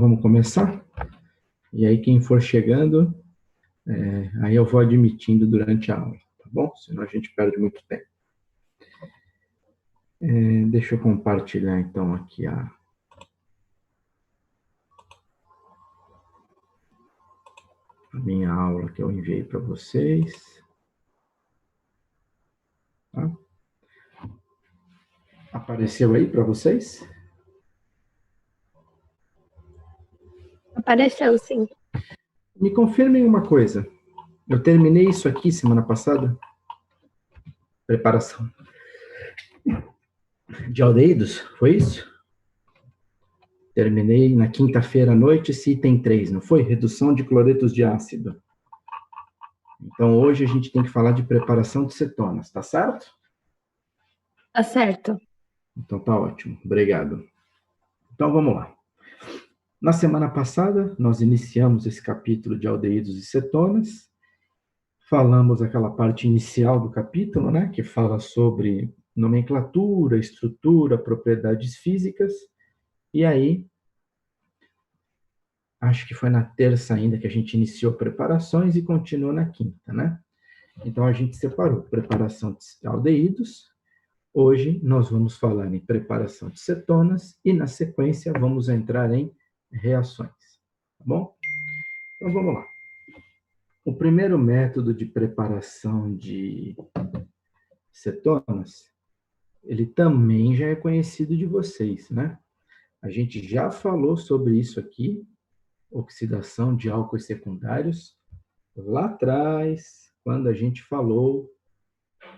vamos começar? E aí quem for chegando, aí eu vou admitindo durante a aula, tá bom? Senão a gente perde muito tempo. Deixa eu compartilhar então aqui a minha aula que eu enviei para vocês. Tá? Apareceu aí para vocês? Apareceu, sim. Me confirmem uma coisa. Eu terminei isso aqui semana passada? Preparação de aldeídos, foi isso? Terminei na quinta-feira à noite, esse item 3, não foi? Redução de cloretos de ácido. Então, hoje a gente tem que falar de preparação de cetonas, tá certo? Tá certo. Então, tá ótimo. Obrigado. Então, vamos lá. Na semana passada, nós iniciamos esse capítulo de aldeídos e cetonas. Falamos aquela parte inicial do capítulo, né, que fala sobre nomenclatura, estrutura, propriedades físicas. E aí, acho que foi na terça ainda que a gente iniciou preparações e continuou na quinta, né? Então, a gente separou preparação de aldeídos. Hoje, nós vamos falar em preparação de cetonas e, na sequência, vamos entrar em reações. Tá bom? Então, vamos lá. O primeiro método de preparação de cetonas, ele também já é conhecido de vocês, né? A gente já falou sobre isso aqui, oxidação de álcoois secundários, lá atrás, quando a gente falou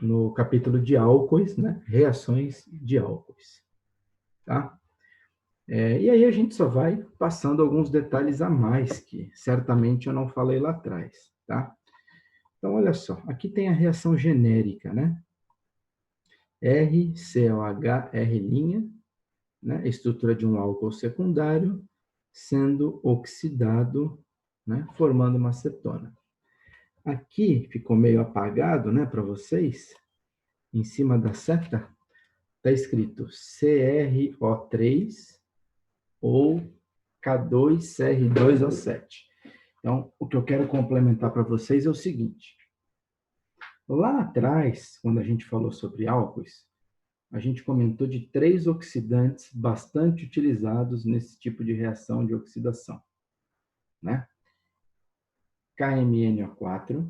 no capítulo de álcoois, né? Reações de álcoois, tá? E aí a gente só vai passando alguns detalhes a mais, que certamente eu não falei lá atrás, tá? Então, olha só, aqui tem a reação genérica, né? RCOH, R', né? Estrutura de um álcool secundário, sendo oxidado, né? Formando uma cetona. Aqui ficou meio apagado, né, para vocês, em cima da seta, está escrito CrO3 ou K2CR2O7. Então, o que eu quero complementar para vocês é o seguinte. Lá atrás, quando a gente falou sobre álcoois, a gente comentou de 3 oxidantes bastante utilizados nesse tipo de reação de oxidação, né? KMNO4,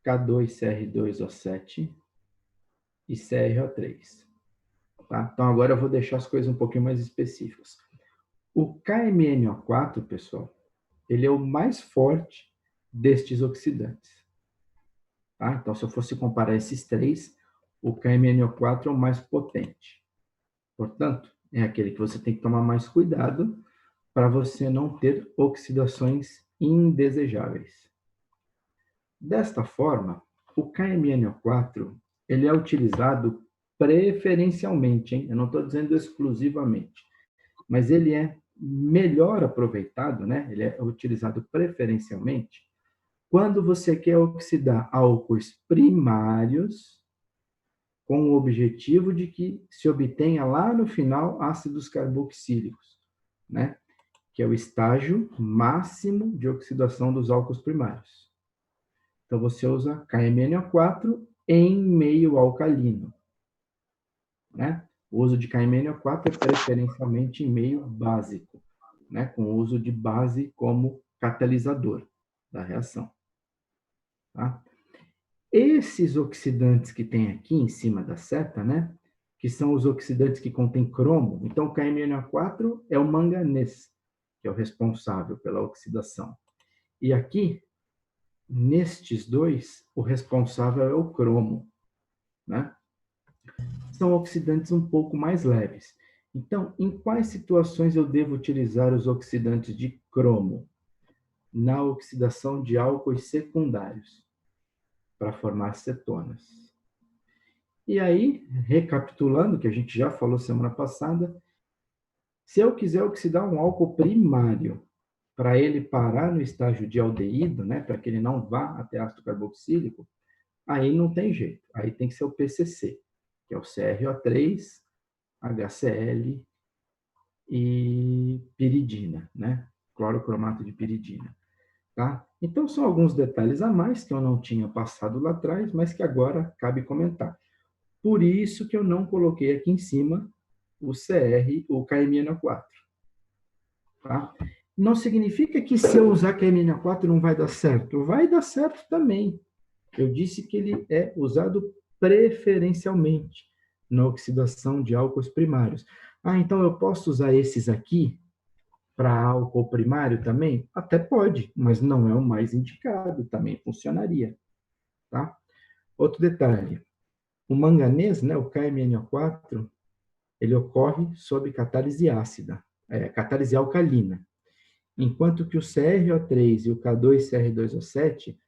K2CR2O7 e CrO3. Tá? Então, agora eu vou deixar as coisas um pouquinho mais específicas. O KMNO4, pessoal, ele é o mais forte destes oxidantes. Tá? Então, se eu fosse comparar esses 3, o KMNO4 é o mais potente. Portanto, é aquele que você tem que tomar mais cuidado para você não ter oxidações indesejáveis. Desta forma, o KMNO4 ele é utilizado preferencialmente, hein? Eu não estou dizendo exclusivamente, mas ele é melhor aproveitado, né? Ele é utilizado preferencialmente quando você quer oxidar álcoois primários com o objetivo de que se obtenha lá no final ácidos carboxílicos, né? Que é o estágio máximo de oxidação dos álcools primários. Então, você usa KMNO4 em meio alcalino, né? O uso de KMNO4 é preferencialmente em meio básico, né? Com o uso de base como catalisador da reação. Tá? Esses oxidantes que tem aqui em cima da seta, né? Que são os oxidantes que contêm cromo. Então, o KMNO4 é o manganês, que é o responsável pela oxidação. E aqui, nestes dois, o responsável é o cromo, né? São oxidantes um pouco mais leves. Então, em quais situações eu devo utilizar os oxidantes de cromo? Na oxidação de álcoois secundários, para formar cetonas. E aí, recapitulando, que a gente já falou semana passada, se eu quiser oxidar um álcool primário, para ele parar no estágio de aldeído, né, para que ele não vá até ácido carboxílico, aí não tem jeito. Aí tem que ser o PCC, que é o CrO3, HCl e piridina, né? Clorocromato de piridina, tá? Então, são alguns detalhes a mais que eu não tinha passado lá atrás, mas que agora cabe comentar. Por isso que eu não coloquei aqui em cima o CR, o KMNO4, tá? Não significa que se eu usar KMNO4 não vai dar certo. Vai dar certo também. Eu disse que ele é usado preferencialmente na oxidação de álcools primários. Ah, então eu posso usar esses aqui para álcool primário também? Até pode, mas não é o mais indicado, também funcionaria, tá? Outro detalhe, o manganês, né, o KMNO4, ele ocorre sob catálise ácida, catálise alcalina, enquanto que o CrO3 e o K2CR2O7,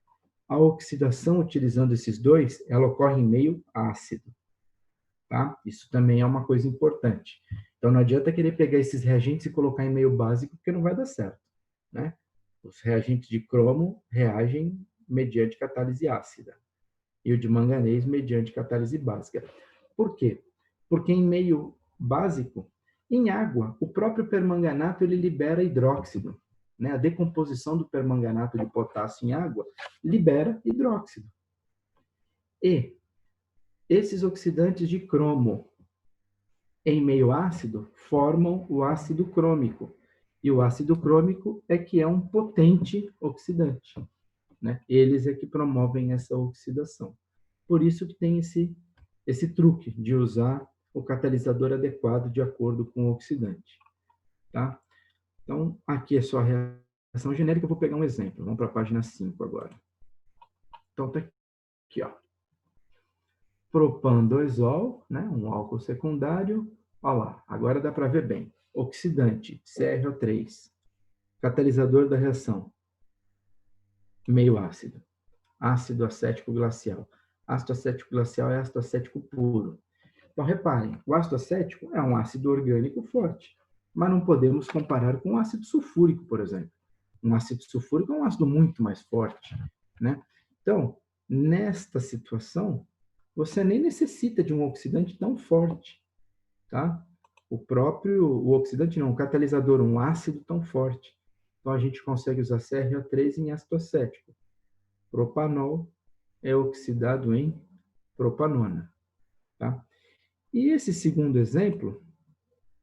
a oxidação utilizando esses dois, ela ocorre em meio ácido, tá? Isso também é uma coisa importante. Então, não adianta querer pegar esses reagentes e colocar em meio básico, porque não vai dar certo, né? Os reagentes de cromo reagem mediante catálise ácida e o de manganês mediante catálise básica. Por quê? Porque em meio básico, em água, o próprio permanganato ele libera hidróxido, né? A decomposição do permanganato de potássio em água libera hidróxido. E esses oxidantes de cromo em meio ácido formam o ácido crômico. E o ácido crômico é que é um potente oxidante, né? Eles é que promovem essa oxidação. Por isso que tem esse truque de usar o catalisador adequado de acordo com o oxidante, tá? Então, aqui é só a reação genérica. Eu vou pegar um exemplo. Vamos para a página 5 agora. Então, tá aqui, ó. Propan-2-ol, né? Um álcool secundário. Olha lá, agora dá para ver bem. Oxidante, CrO3. Catalisador da reação, meio ácido. Ácido acético glacial. Ácido acético glacial é ácido acético puro. Então, reparem, o ácido acético é um ácido orgânico forte, mas não podemos comparar com o ácido sulfúrico, por exemplo. Um ácido sulfúrico é um ácido muito mais forte, né? Então, nesta situação, você nem necessita de um oxidante tão forte, tá? O oxidante não, o catalisador, um ácido tão forte. Então, a gente consegue usar CrO3 em ácido acético. Propanol é oxidado em propanona, tá? E esse segundo exemplo,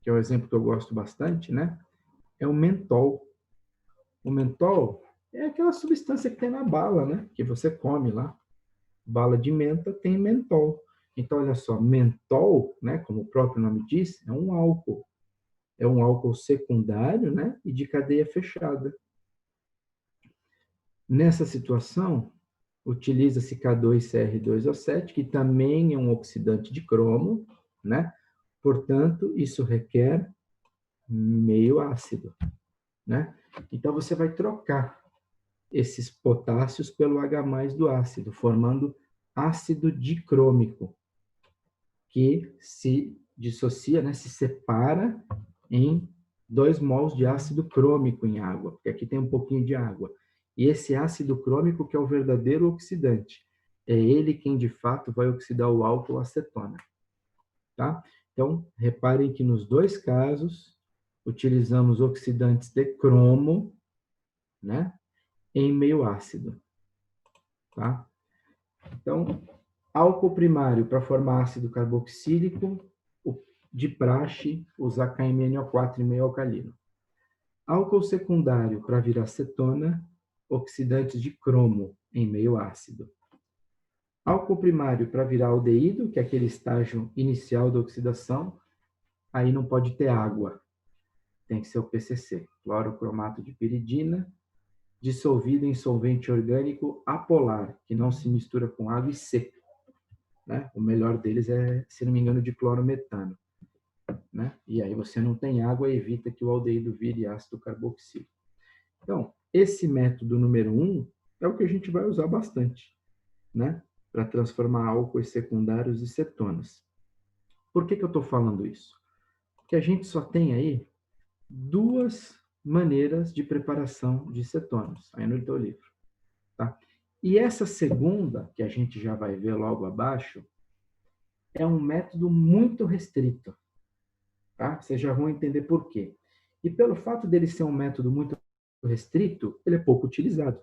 que é o exemplo que eu gosto bastante, né? É o mentol. O mentol é aquela substância que tem na bala, né? Que você come lá. Bala de menta tem mentol. Então, olha só, mentol, né? Como o próprio nome diz, é um álcool. É um álcool secundário, né? E de cadeia fechada. Nessa situação, utiliza-se K2CR2O7, que também é um oxidante de cromo, né? Portanto, isso requer meio ácido, né? Então, você vai trocar esses potássios pelo H+ do ácido, formando ácido dicrômico, que se dissocia, né? Se separa em 2 mols de ácido crômico em água, porque aqui tem um pouquinho de água. E esse ácido crômico que é o verdadeiro oxidante. É ele quem, de fato, vai oxidar o álcool acetona. Tá? Então, reparem que nos dois casos, utilizamos oxidantes de cromo, né? Em meio ácido. Tá? Então, álcool primário para formar ácido carboxílico, de praxe, usar KMNO4 em meio alcalino. Álcool secundário para virar acetona, oxidantes de cromo em meio ácido. Álcool primário para virar aldeído, que é aquele estágio inicial da oxidação, aí não pode ter água, tem que ser o PCC, clorocromato de piridina, dissolvido em solvente orgânico apolar, que não se mistura com água e seco, né? O melhor deles é, se não me engano, de clorometano, né? E aí você não tem água e evita que o aldeído vire ácido carboxílico. Então, esse método número 1 é o que a gente vai usar bastante, né? Para transformar álcoois secundários em cetonas. Por que eu estou falando isso? Porque a gente só tem aí 2 maneiras de preparação de cetonas, aí no teu livro, tá? E essa segunda, que a gente já vai ver logo abaixo, é um método muito restrito. tá? Vocês já vão entender por quê. E pelo fato dele ser um método muito restrito, ele é pouco utilizado.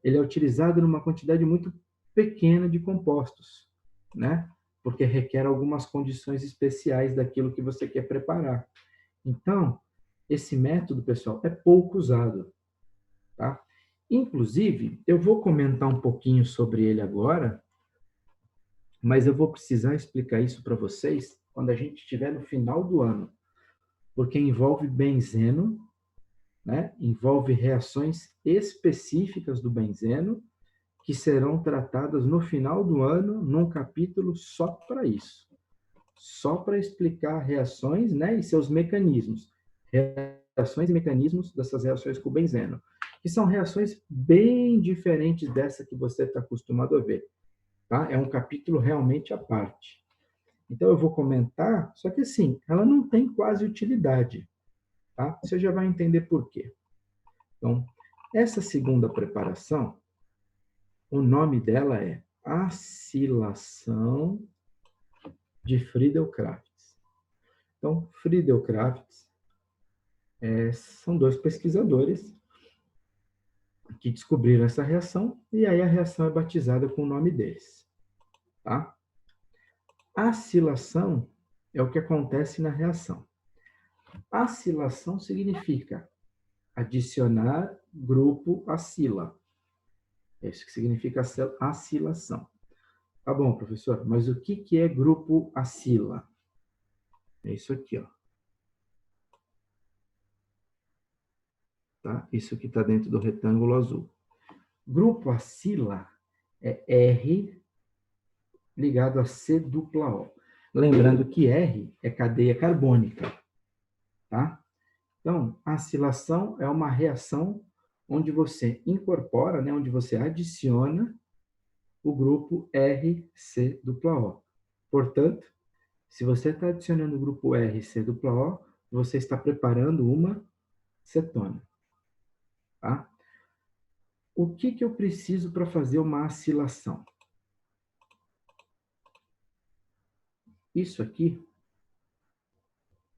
Ele é utilizado numa quantidade muito pequena de compostos, né? Porque requer algumas condições especiais daquilo que você quer preparar. Então, esse método, pessoal, é pouco usado, tá? Inclusive, eu vou comentar um pouquinho sobre ele agora, mas eu vou precisar explicar isso para vocês quando a gente estiver no final do ano, porque envolve benzeno, né? Envolve reações específicas do benzeno que serão tratadas no final do ano num capítulo só para isso. Só para explicar reações, né, e seus mecanismos. Reações e mecanismos dessas reações com o benzeno, que são reações bem diferentes dessa que você está acostumado a ver. Tá? É um capítulo realmente à parte. Então, eu vou comentar, só que assim, ela não tem quase utilidade. Tá? Você já vai entender por quê. Então, essa segunda preparação, o nome dela é acilação de Friedel-Crafts. Então, Friedel-Crafts são dois pesquisadores que descobriram essa reação e aí a reação é batizada com o nome deles. Tá? Acilação é o que acontece na reação. Acilação significa adicionar grupo acila. É isso que significa acilação. Tá bom, professor, mas o que é grupo acila? É isso aqui, ó. Tá? Isso que está dentro do retângulo azul. Grupo acila é R ligado a C dupla O. Lembrando que R é cadeia carbônica. Tá? Então, a acilação é uma reação onde você incorpora, né, onde você adiciona o grupo RC-O. Portanto, se você está adicionando o grupo RC-O, você está preparando uma cetona. Tá? O que eu preciso para fazer uma acilação? Isso aqui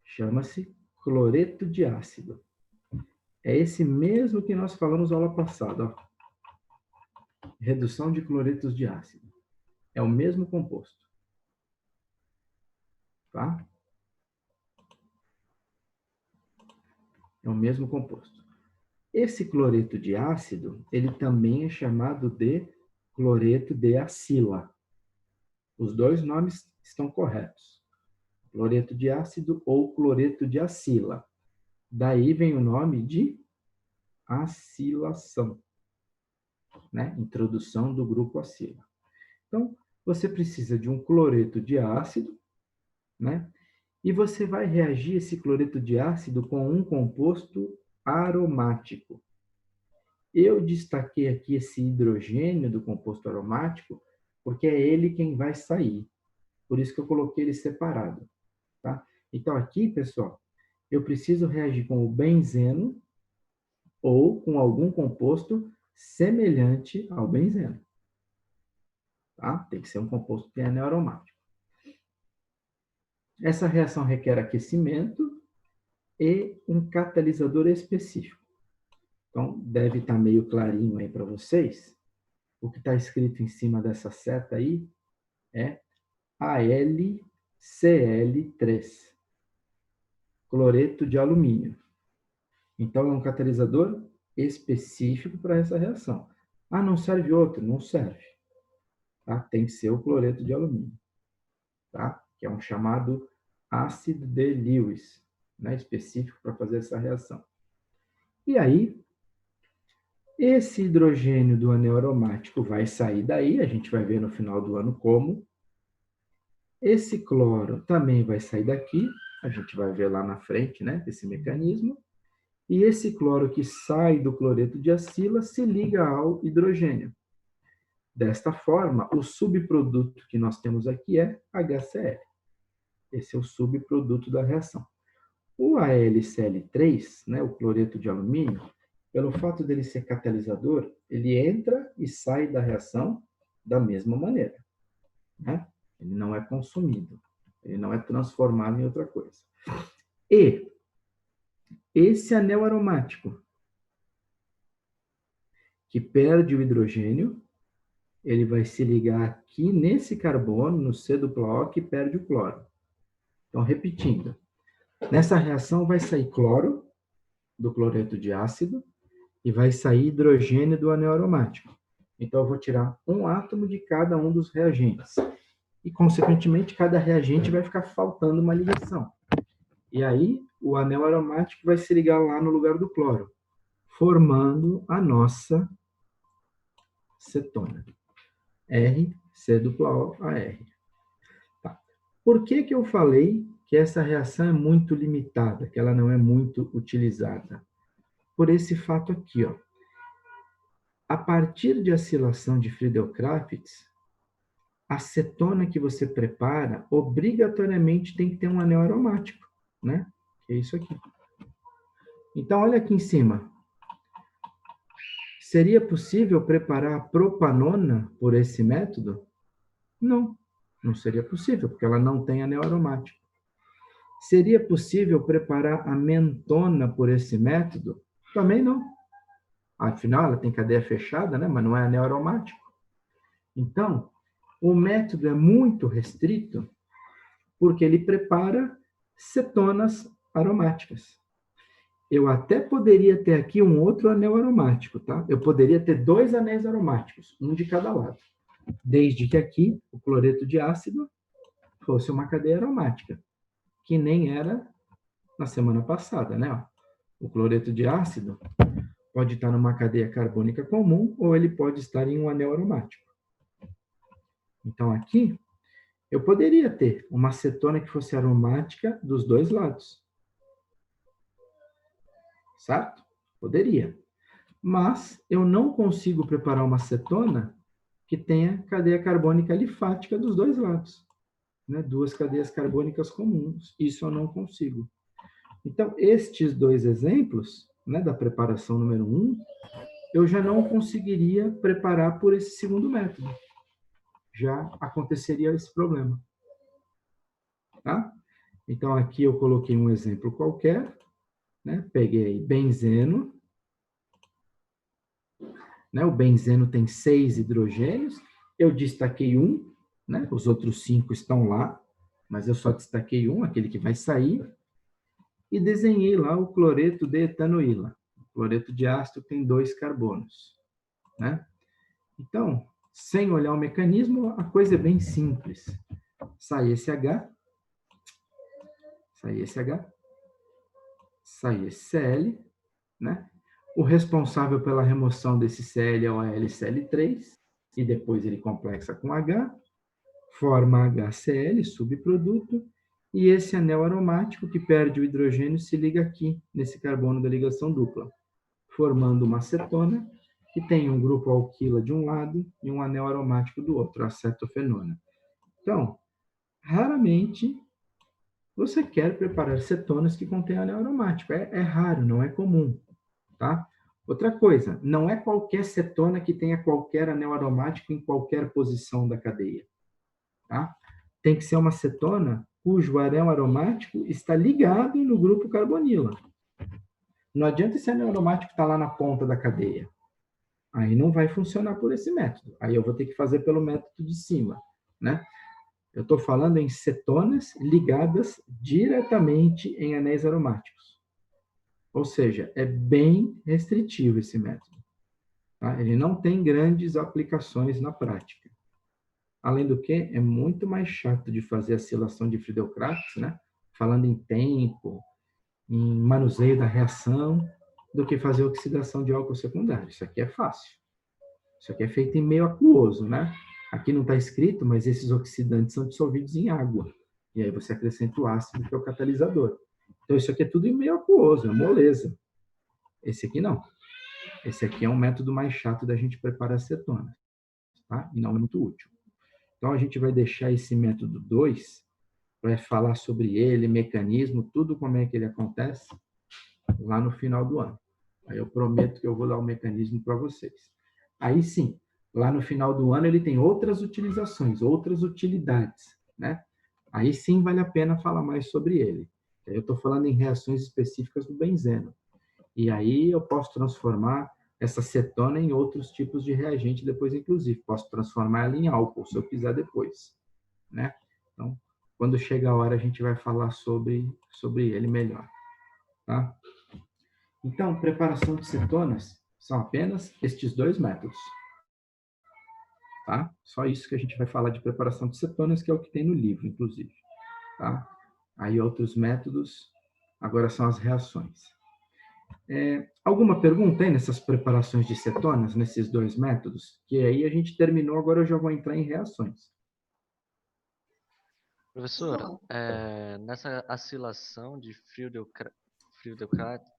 chama-se cloreto de ácido. É esse mesmo que nós falamos na aula passada. Ó. Redução de cloretos de ácido. É o mesmo composto. Tá? É o mesmo composto. Esse cloreto de ácido, ele também é chamado de cloreto de acila. Os dois nomes estão corretos. Cloreto de ácido ou cloreto de acila. Daí vem o nome de acilação, né? Introdução do grupo acila. Então, você precisa de um cloreto de ácido, né? E você vai reagir esse cloreto de ácido com um composto aromático. Eu destaquei aqui esse hidrogênio do composto aromático, porque é ele quem vai sair. Por isso que eu coloquei ele separado. Tá? Então, aqui, pessoal, eu preciso reagir com o benzeno ou com algum composto semelhante ao benzeno. Tá? Tem que ser um composto que é aromático. Essa reação requer aquecimento e um catalisador específico. Então, deve estar meio clarinho aí para vocês. O que está escrito em cima dessa seta aí é AlCl3, cloreto de alumínio. Então, é um catalisador específico para essa reação. Ah, não serve outro? Não serve. Tá? Tem que ser o cloreto de alumínio. Tá? Que é um chamado ácido de Lewis, né? Específico para fazer essa reação. E aí, esse hidrogênio do anel aromático vai sair daí, a gente vai ver no final do ano como. Esse cloro também vai sair daqui, a gente vai ver lá na frente, né, esse mecanismo. E esse cloro que sai do cloreto de acila se liga ao hidrogênio. Desta forma, o subproduto que nós temos aqui é HCl. Esse é o subproduto da reação. O AlCl3, né, o cloreto de alumínio, pelo fato dele ser catalisador, ele entra e sai da reação da mesma maneira. Né? Ele não é consumido, ele não é transformado em outra coisa. E esse anel aromático que perde o hidrogênio, ele vai se ligar aqui nesse carbono, no C-O, que perde o cloro. Então, repetindo. Nessa reação vai sair cloro do cloreto de ácido e vai sair hidrogênio do anel aromático. Então, eu vou tirar um átomo de cada um dos reagentes. E, consequentemente, cada reagente vai ficar faltando uma ligação. E aí, o anel aromático vai se ligar lá no lugar do cloro, formando a nossa cetona. RC-OAR. Tá. Por que eu falei que essa reação é muito limitada, que ela não é muito utilizada? Por esse fato aqui, ó. A partir de acilação de Friedel-Crafts, a cetona que você prepara obrigatoriamente tem que ter um anel aromático, né? Que é isso aqui. Então, olha aqui em cima. Seria possível preparar propanona por esse método? Não, não seria possível, porque ela não tem anel aromático. Seria possível preparar a mentona por esse método? Também não. Afinal, ela tem cadeia fechada, né? Mas não é anel aromático. Então, o método é muito restrito porque ele prepara cetonas aromáticas. Eu até poderia ter aqui um outro anel aromático, tá? Eu poderia ter 2 anéis aromáticos, um de cada lado. Desde que aqui, o cloreto de ácido fosse uma cadeia aromática, que nem era na semana passada, né? O cloreto de ácido pode estar numa cadeia carbônica comum ou ele pode estar em um anel aromático. Então, aqui, eu poderia ter uma cetona que fosse aromática dos 2 lados. Certo? Poderia. Mas eu não consigo preparar uma cetona que tenha cadeia carbônica alifática dos 2 lados. Né? 2 cadeias carbônicas comuns. Isso eu não consigo. Então, estes 2 exemplos, né, da preparação número 1, eu já não conseguiria preparar por esse segundo método. Já aconteceria esse problema. Tá? Então, aqui eu coloquei um exemplo qualquer, né? Peguei benzeno, né? O benzeno tem 6 hidrogênios, eu destaquei um, né? Os outros 5 estão lá, mas eu só destaquei um, aquele que vai sair, e desenhei lá o cloreto de etanoíla. O cloreto de ácido tem 2 carbonos, né? Então, sem olhar o mecanismo, a coisa é bem simples. Sai esse H, sai esse H, sai esse Cl, né? O responsável pela remoção desse Cl é o AlCl3, e depois ele complexa com H, forma HCl, subproduto, e esse anel aromático que perde o hidrogênio se liga aqui, nesse carbono da ligação dupla, formando uma cetona que tem um grupo alquila de um lado e um anel aromático do outro, a cetofenona. Então, raramente você quer preparar cetonas que contêm anel aromático. É raro, não é comum, tá? Outra coisa, não é qualquer cetona que tenha qualquer anel aromático em qualquer posição da cadeia, tá? Tem que ser uma cetona cujo anel aromático está ligado no grupo carbonila. Não adianta esse anel aromático estar lá na ponta da cadeia. Aí não vai funcionar por esse método. Aí eu vou ter que fazer pelo método de cima, né? Eu estou falando em cetonas ligadas diretamente em anéis aromáticos. Ou seja, é bem restritivo esse método. Tá? Ele não tem grandes aplicações na prática. Além do que, é muito mais chato de fazer acilação de Friedel-Crafts, né? Falando em tempo, em manuseio da reação, do que fazer oxidação de álcool secundário. Isso aqui é fácil. Isso aqui é feito em meio aquoso, né? Aqui não está escrito, mas esses oxidantes são dissolvidos em água. E aí você acrescenta o ácido, que é o catalisador. Então, isso aqui é tudo em meio aquoso, é moleza. Esse aqui não. Esse aqui é um método mais chato da gente preparar cetona, tá? E não é muito útil. Então, a gente vai deixar esse método 2 para falar sobre ele, mecanismo, tudo como é que ele acontece, lá no final do ano. Aí eu prometo que eu vou dar o mecanismo para vocês. Aí sim, lá no final do ano ele tem outras utilizações, outras utilidades, né? Aí sim vale a pena falar mais sobre ele. Eu estou falando em reações específicas do benzeno. E aí eu posso transformar essa cetona em outros tipos de reagente depois, inclusive. Posso transformar ela em álcool, se eu quiser depois, né? Então, quando chega a hora, a gente vai falar sobre ele melhor, tá? Então, preparação de cetonas são apenas estes dois métodos, tá? Só isso que a gente vai falar de preparação de cetonas, que é o que tem no livro, inclusive, tá? Aí outros métodos, agora são as reações. Alguma pergunta aí nessas preparações de cetonas, nesses dois métodos? Que aí a gente terminou, agora eu já vou entrar em reações. Professor, nessa acilação de Friedel-Crafts,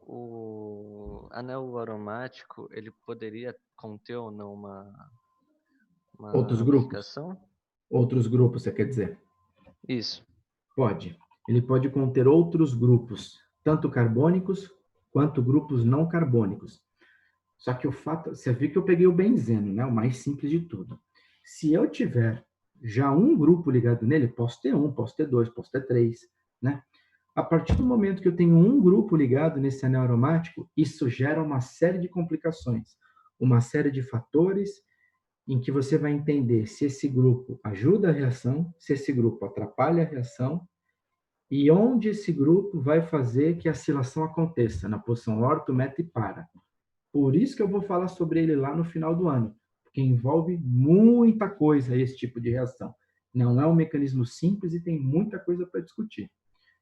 o anel aromático, ele poderia conter ou não uma Outros grupos? amplificação? Outros grupos, você quer dizer? Isso. Pode. Ele pode conter outros grupos, tanto carbônicos quanto grupos não carbônicos. Só que o fato, você viu que eu peguei o benzeno, né? O mais simples de tudo. Se eu tiver já um grupo ligado nele, posso ter um, posso ter dois, posso ter três, né? A partir do momento que eu tenho um grupo ligado nesse anel aromático, isso gera uma série de complicações, uma série de fatores em que você vai entender se esse grupo ajuda a reação, se esse grupo atrapalha a reação e onde esse grupo vai fazer que a acilação aconteça, na posição orto, meta e para. Por isso que eu vou falar sobre ele lá no final do ano, porque envolve muita coisa esse tipo de reação. Não é um mecanismo simples e tem muita coisa para discutir.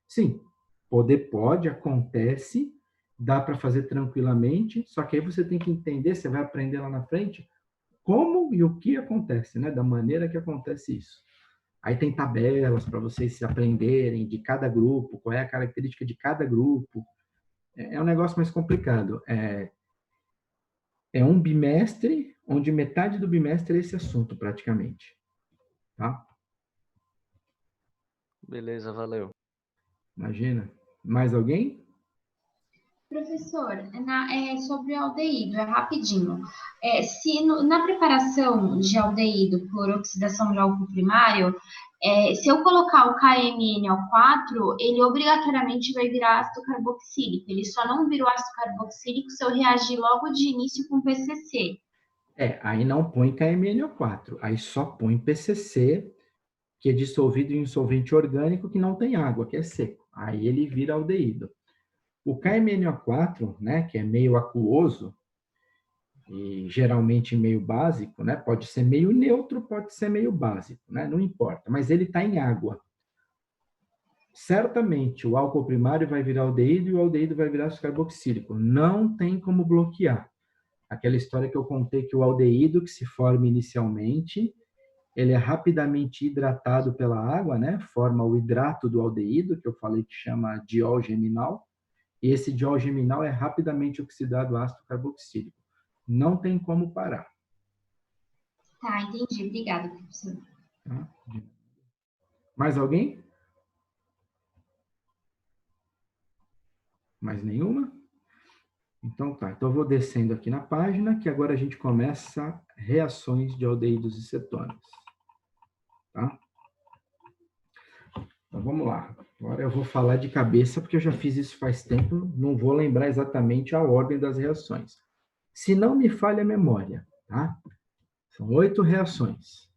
Sim, pode, acontece, dá para fazer tranquilamente, só que aí você tem que entender, você vai aprender lá na frente, como e o que acontece, né? Da maneira que acontece isso. Aí tem tabelas para vocês se aprenderem de cada grupo, qual é a característica de cada grupo. É um negócio mais complicado. É um bimestre, onde metade do bimestre é esse assunto, praticamente. Tá? Beleza, valeu. Imagina. Mais alguém? Professor, sobre o aldeído, é rapidinho. Na preparação de aldeído por oxidação de álcool primário, se eu colocar o KMnO4, ele obrigatoriamente vai virar ácido carboxílico. Ele só não vira o ácido carboxílico se eu reagir logo de início com PCC. Aí não põe KMnO4, aí só põe PCC, que é dissolvido em solvente orgânico que não tem água, que é seco. Aí ele vira aldeído. O KMnO4, né, que é meio aquoso, e geralmente meio básico, né, pode ser meio neutro, pode ser meio básico, né, não importa, mas ele está em água. Certamente o álcool primário vai virar aldeído e o aldeído vai virar carboxílico. Não tem como bloquear. Aquela história que eu contei que o aldeído que se forma inicialmente, ele é rapidamente hidratado pela água, né? Forma o hidrato do aldeído, que eu falei que chama diol geminal, e esse diol geminal é rapidamente oxidado ácido carboxílico. Não tem como parar. Tá, entendi. Obrigada, professor. Tá? Mais alguém? Mais nenhuma? Então tá, então eu vou descendo aqui na página, que agora a gente começa reações de aldeídos e cetonas. Tá? Então vamos lá. Agora eu vou falar de cabeça, porque eu já fiz isso faz tempo, não vou lembrar exatamente a ordem das reações. Se não me falha a memória, tá? São 8 reações.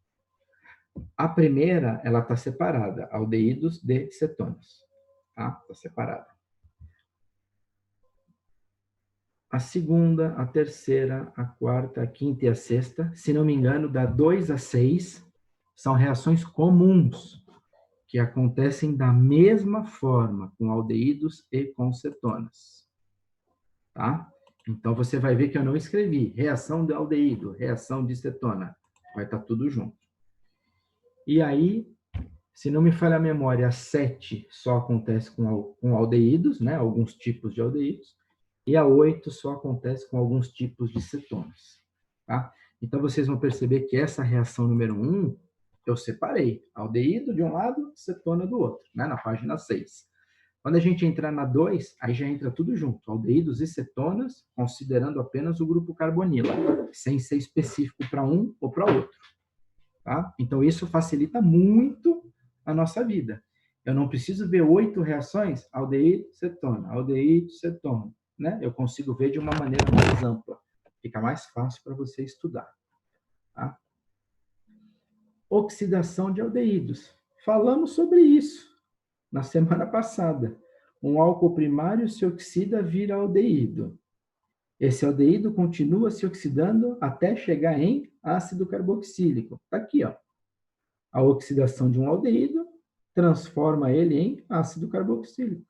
A primeira, ela está separada, aldeídos de cetonas. Tá? Está separada. A segunda, a terceira, a quarta, a quinta e a sexta, se não me engano, da 2 a 6, são reações comuns, que acontecem da mesma forma com aldeídos e com cetonas. Tá? Então, você vai ver que eu não escrevi reação de aldeído, reação de cetona. Vai estar tudo junto. E aí, se não me falha a memória, a 7 só acontece com aldeídos, né? Alguns tipos de aldeídos. E a 8 só acontece com alguns tipos de cetonas. Tá? Então, vocês vão perceber que essa reação número 1, eu separei. Aldeído de um lado, cetona do outro, né? Na página 6. Quando a gente entrar na 2, aí já entra tudo junto. Aldeídos e cetonas, considerando apenas o grupo carbonila, sem ser específico para um ou para outro. Tá? Então, isso facilita muito a nossa vida. Eu não preciso ver 8 reações, aldeído, cetona, aldeído, cetona, né? Eu consigo ver de uma maneira mais ampla. Fica mais fácil para você estudar. Tá? Oxidação de aldeídos. Falamos sobre isso na semana passada. Um álcool primário se oxida, vira aldeído. Esse aldeído continua se oxidando até chegar em ácido carboxílico. Está aqui, ó. A oxidação de um aldeído transforma ele em ácido carboxílico,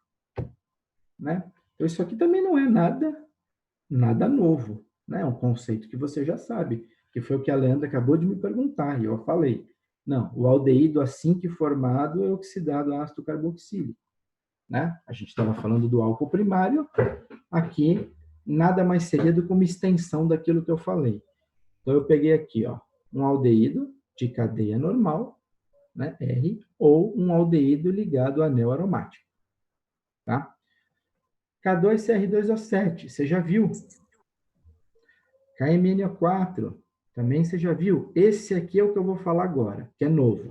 né? Então, isso aqui também não é nada novo, né? É um conceito que você já sabe, que foi o que a Leandra acabou de me perguntar, e eu falei. Não, o aldeído, assim que formado, é oxidado a ácido carboxílico, né? A gente estava falando do álcool primário, aqui nada mais seria do que uma extensão daquilo que eu falei. Então, eu peguei aqui, ó, um aldeído de cadeia normal, né, R, ou um aldeído ligado a anel aromático. Tá? K2CR2O7, você já viu. KMNO4, também você já viu. Esse aqui é o que eu vou falar agora, que é novo.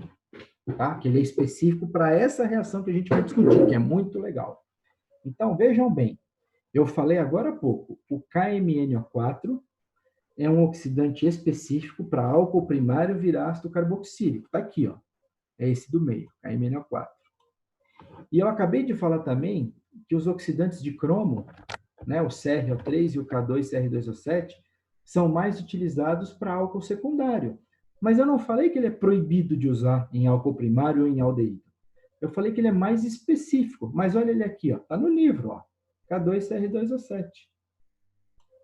Tá? Que ele é específico para essa reação que a gente vai discutir, que é muito legal. Então, vejam bem, eu falei agora há pouco, o KMNO4 é um oxidante específico para álcool primário virar ácido carboxílico. Está aqui, ó. É esse do meio, KMNO4. E eu acabei de falar também que os oxidantes de cromo, né, o CrO3 e o K2CR2O7, são mais utilizados para álcool secundário. Mas eu não falei que ele é proibido de usar em álcool primário ou em aldeído. Eu falei que ele é mais específico. Mas olha ele aqui, está no livro, ó, K2CR2O7.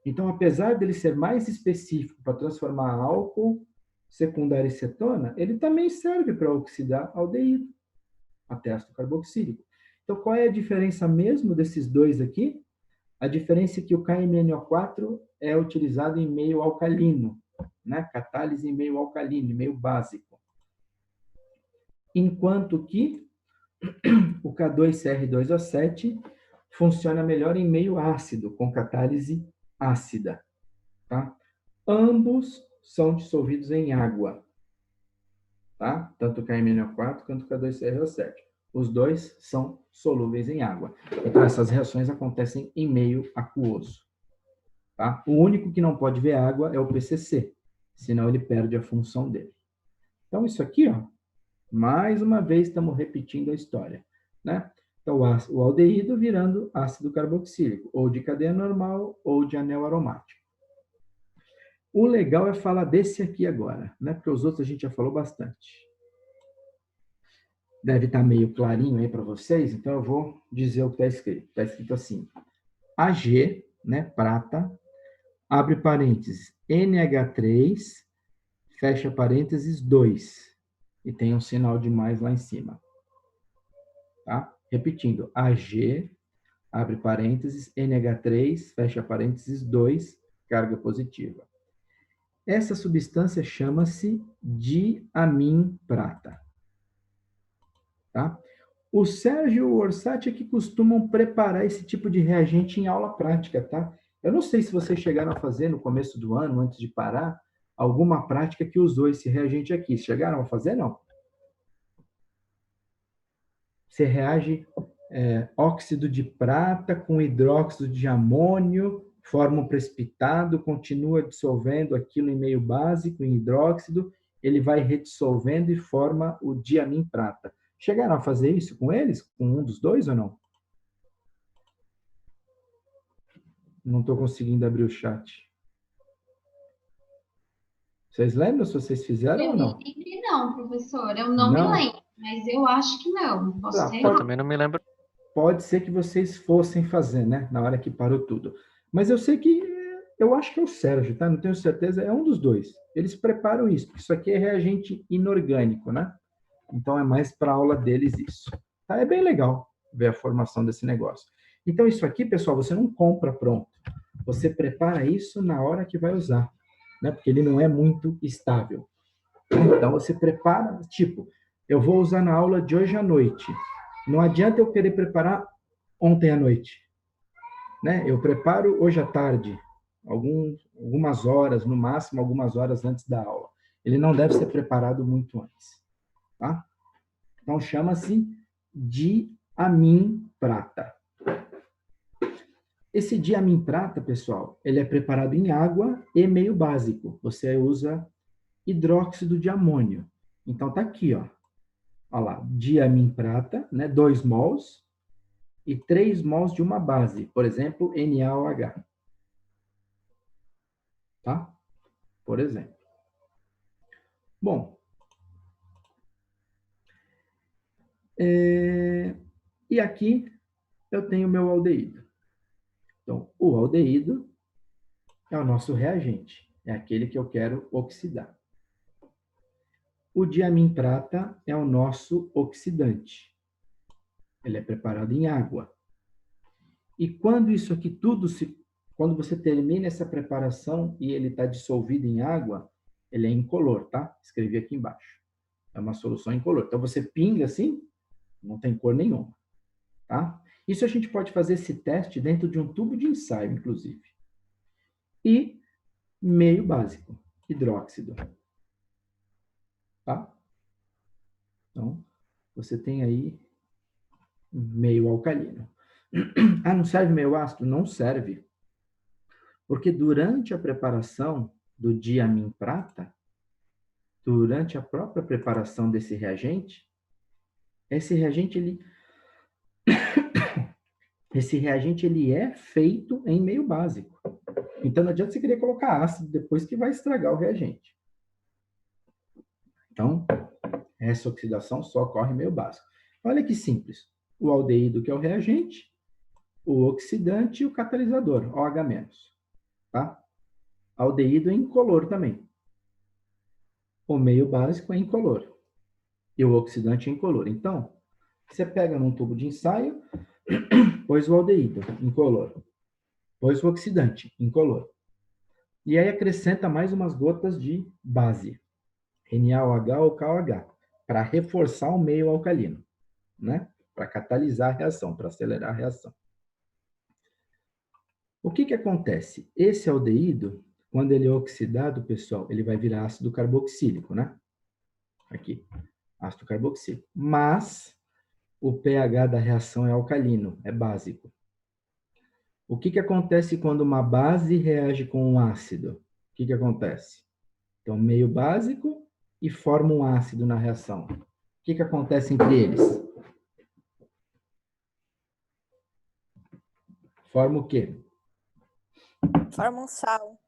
Então, apesar dele ser mais específico para transformar álcool secundário em cetona, ele também serve para oxidar aldeído, até ácido carboxílico. Então, qual é a diferença mesmo desses dois aqui? A diferença é que o KMNO4 é utilizado em meio alcalino, né? Catálise em meio alcalino, em meio básico. Enquanto que o K2CR2O7 funciona melhor em meio ácido, com catálise ácida. Tá? Ambos são dissolvidos em água. Tá? Tanto o KMNO4 quanto o K2CRO7. Os dois são solúveis em água. Então, essas reações acontecem em meio aquoso. Tá? O único que não pode ver água é o PCC, senão ele perde a função dele. Então, isso aqui, ó, mais uma vez, estamos repetindo a história. Né? Então, o aldeído virando ácido carboxílico, ou de cadeia normal, ou de anel aromático. O legal é falar desse aqui agora, né? Porque os outros a gente já falou bastante. Deve estar meio clarinho aí para vocês, então eu vou dizer o que está escrito. Está escrito assim, Ag, né, prata, abre parênteses, NH3, fecha parênteses, 2. E tem um sinal de mais lá em cima. Tá? Repetindo, Ag, abre parênteses, NH3, fecha parênteses, 2, carga positiva. Essa substância chama-se diaminprata. Tá? O Sérgio e o Orsatti é que costumam preparar esse tipo de reagente em aula prática, tá? Eu não sei se vocês chegaram a fazer no começo do ano, antes de parar, alguma prática que usou esse reagente aqui. Chegaram a fazer, não? Você reage óxido de prata com hidróxido de amônio, forma um precipitado, continua dissolvendo aquilo em meio básico, em hidróxido, ele vai redissolvendo e forma o diaminprata. Chegaram a fazer isso com eles? Com um dos dois ou não? Não estou conseguindo abrir o chat. Vocês lembram se vocês fizeram ou não? Não, professor. Eu não me lembro, mas eu acho que não. Posso ter? Eu também não me lembro. Pode ser que vocês fossem fazer, né? Na hora que parou tudo. Mas eu sei que, eu acho que é o Sérgio, tá? Não tenho certeza, é um dos dois. Eles preparam isso, porque isso aqui é reagente inorgânico, né? Então, é mais para a aula deles isso. Tá? É bem legal ver a formação desse negócio. Então, isso aqui, pessoal, você não compra pronto. Você prepara isso na hora que vai usar, né? Porque ele não é muito estável. Então, você prepara, tipo, eu vou usar na aula de hoje à noite. Não adianta eu querer preparar ontem à noite. Né? Eu preparo hoje à tarde, algumas horas, no máximo algumas horas antes da aula. Ele não deve ser preparado muito antes. Tá? Então, chama-se diaminprata. Esse diaminprata, pessoal, ele é preparado em água e meio básico. Você usa hidróxido de amônio. Então, tá aqui, ó. Olha lá, diaminprata, né? 2 mols e 3 mols de uma base. Por exemplo, NaOH. Tá? Por exemplo. Bom. E aqui eu tenho o meu aldeído. Então, o aldeído é o nosso reagente. É aquele que eu quero oxidar. O diaminprata é o nosso oxidante. Ele é preparado em água. E quando isso aqui tudo quando você termina essa preparação e ele está dissolvido em água, ele é incolor, tá? Escrevi aqui embaixo. É uma solução incolor. Então você pinga assim, não tem cor nenhuma, tá? Isso a gente pode fazer esse teste dentro de um tubo de ensaio, inclusive. E meio básico, hidróxido. Tá? Então, você tem aí meio alcalino. Ah, não serve meio ácido? Não serve. Porque durante a preparação do diaminprata, durante a própria preparação desse reagente, esse reagente ele é feito em meio básico. Então não adianta você querer colocar ácido depois que vai estragar o reagente. Então, essa oxidação só ocorre em meio básico. Olha que simples. O aldeído, que é o reagente, o oxidante e o catalisador, OH-. Tá? Aldeído é incolor também. O meio básico é incolor. E o oxidante é incolor. Então, você pega num tubo de ensaio, pôs o aldeído, incolor. Pôs o oxidante, incolor. E aí acrescenta mais umas gotas de base, NaOH ou KOH, para reforçar o meio alcalino, né? Para catalisar a reação, para acelerar a reação. O que acontece? Esse aldeído, quando ele é oxidado, pessoal, ele vai virar ácido carboxílico, né? Aqui, ácido carboxílico. Mas o pH da reação é alcalino, é básico. O que acontece quando uma base reage com um ácido? O que acontece? Então, meio básico e forma um ácido na reação. O que acontece entre eles? Forma o quê? Forma um sal.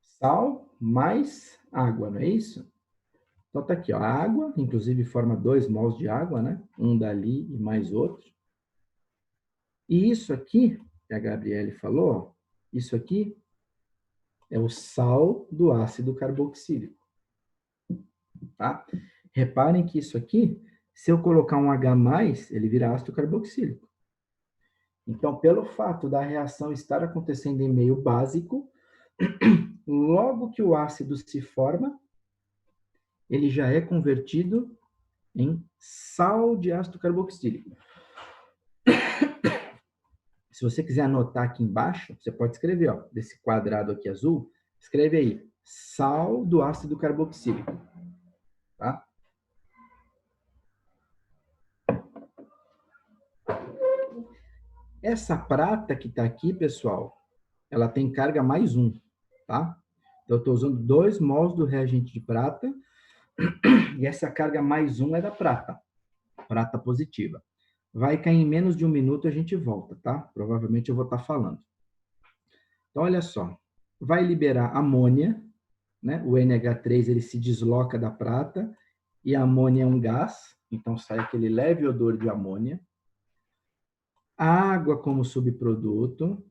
Sal mais água, não é isso? Então tá aqui, ó, a água, inclusive forma 2 mols de água, né? Um dali e mais outro. E isso aqui, que a Gabriele falou, ó, isso aqui é o sal do ácido carboxílico. Tá? Reparem que isso aqui, se eu colocar um H+, ele vira ácido carboxílico. Então, pelo fato da reação estar acontecendo em meio básico, logo que o ácido se forma, ele já é convertido em sal de ácido carboxílico. Se você quiser anotar aqui embaixo, você pode escrever, ó, desse quadrado aqui azul, escreve aí, sal do ácido carboxílico. Tá? Essa prata que está aqui, pessoal, ela tem carga mais 1, tá? Então, eu estou usando 2 mols do reagente de prata e essa carga mais 1 é da prata positiva. Vai cair em menos de 1 minuto, a gente volta, tá? Provavelmente eu vou estar falando. Então, olha só, vai liberar amônia, né? O NH3 ele se desloca da prata e a amônia é um gás, então sai aquele leve odor de amônia. Água como subproduto,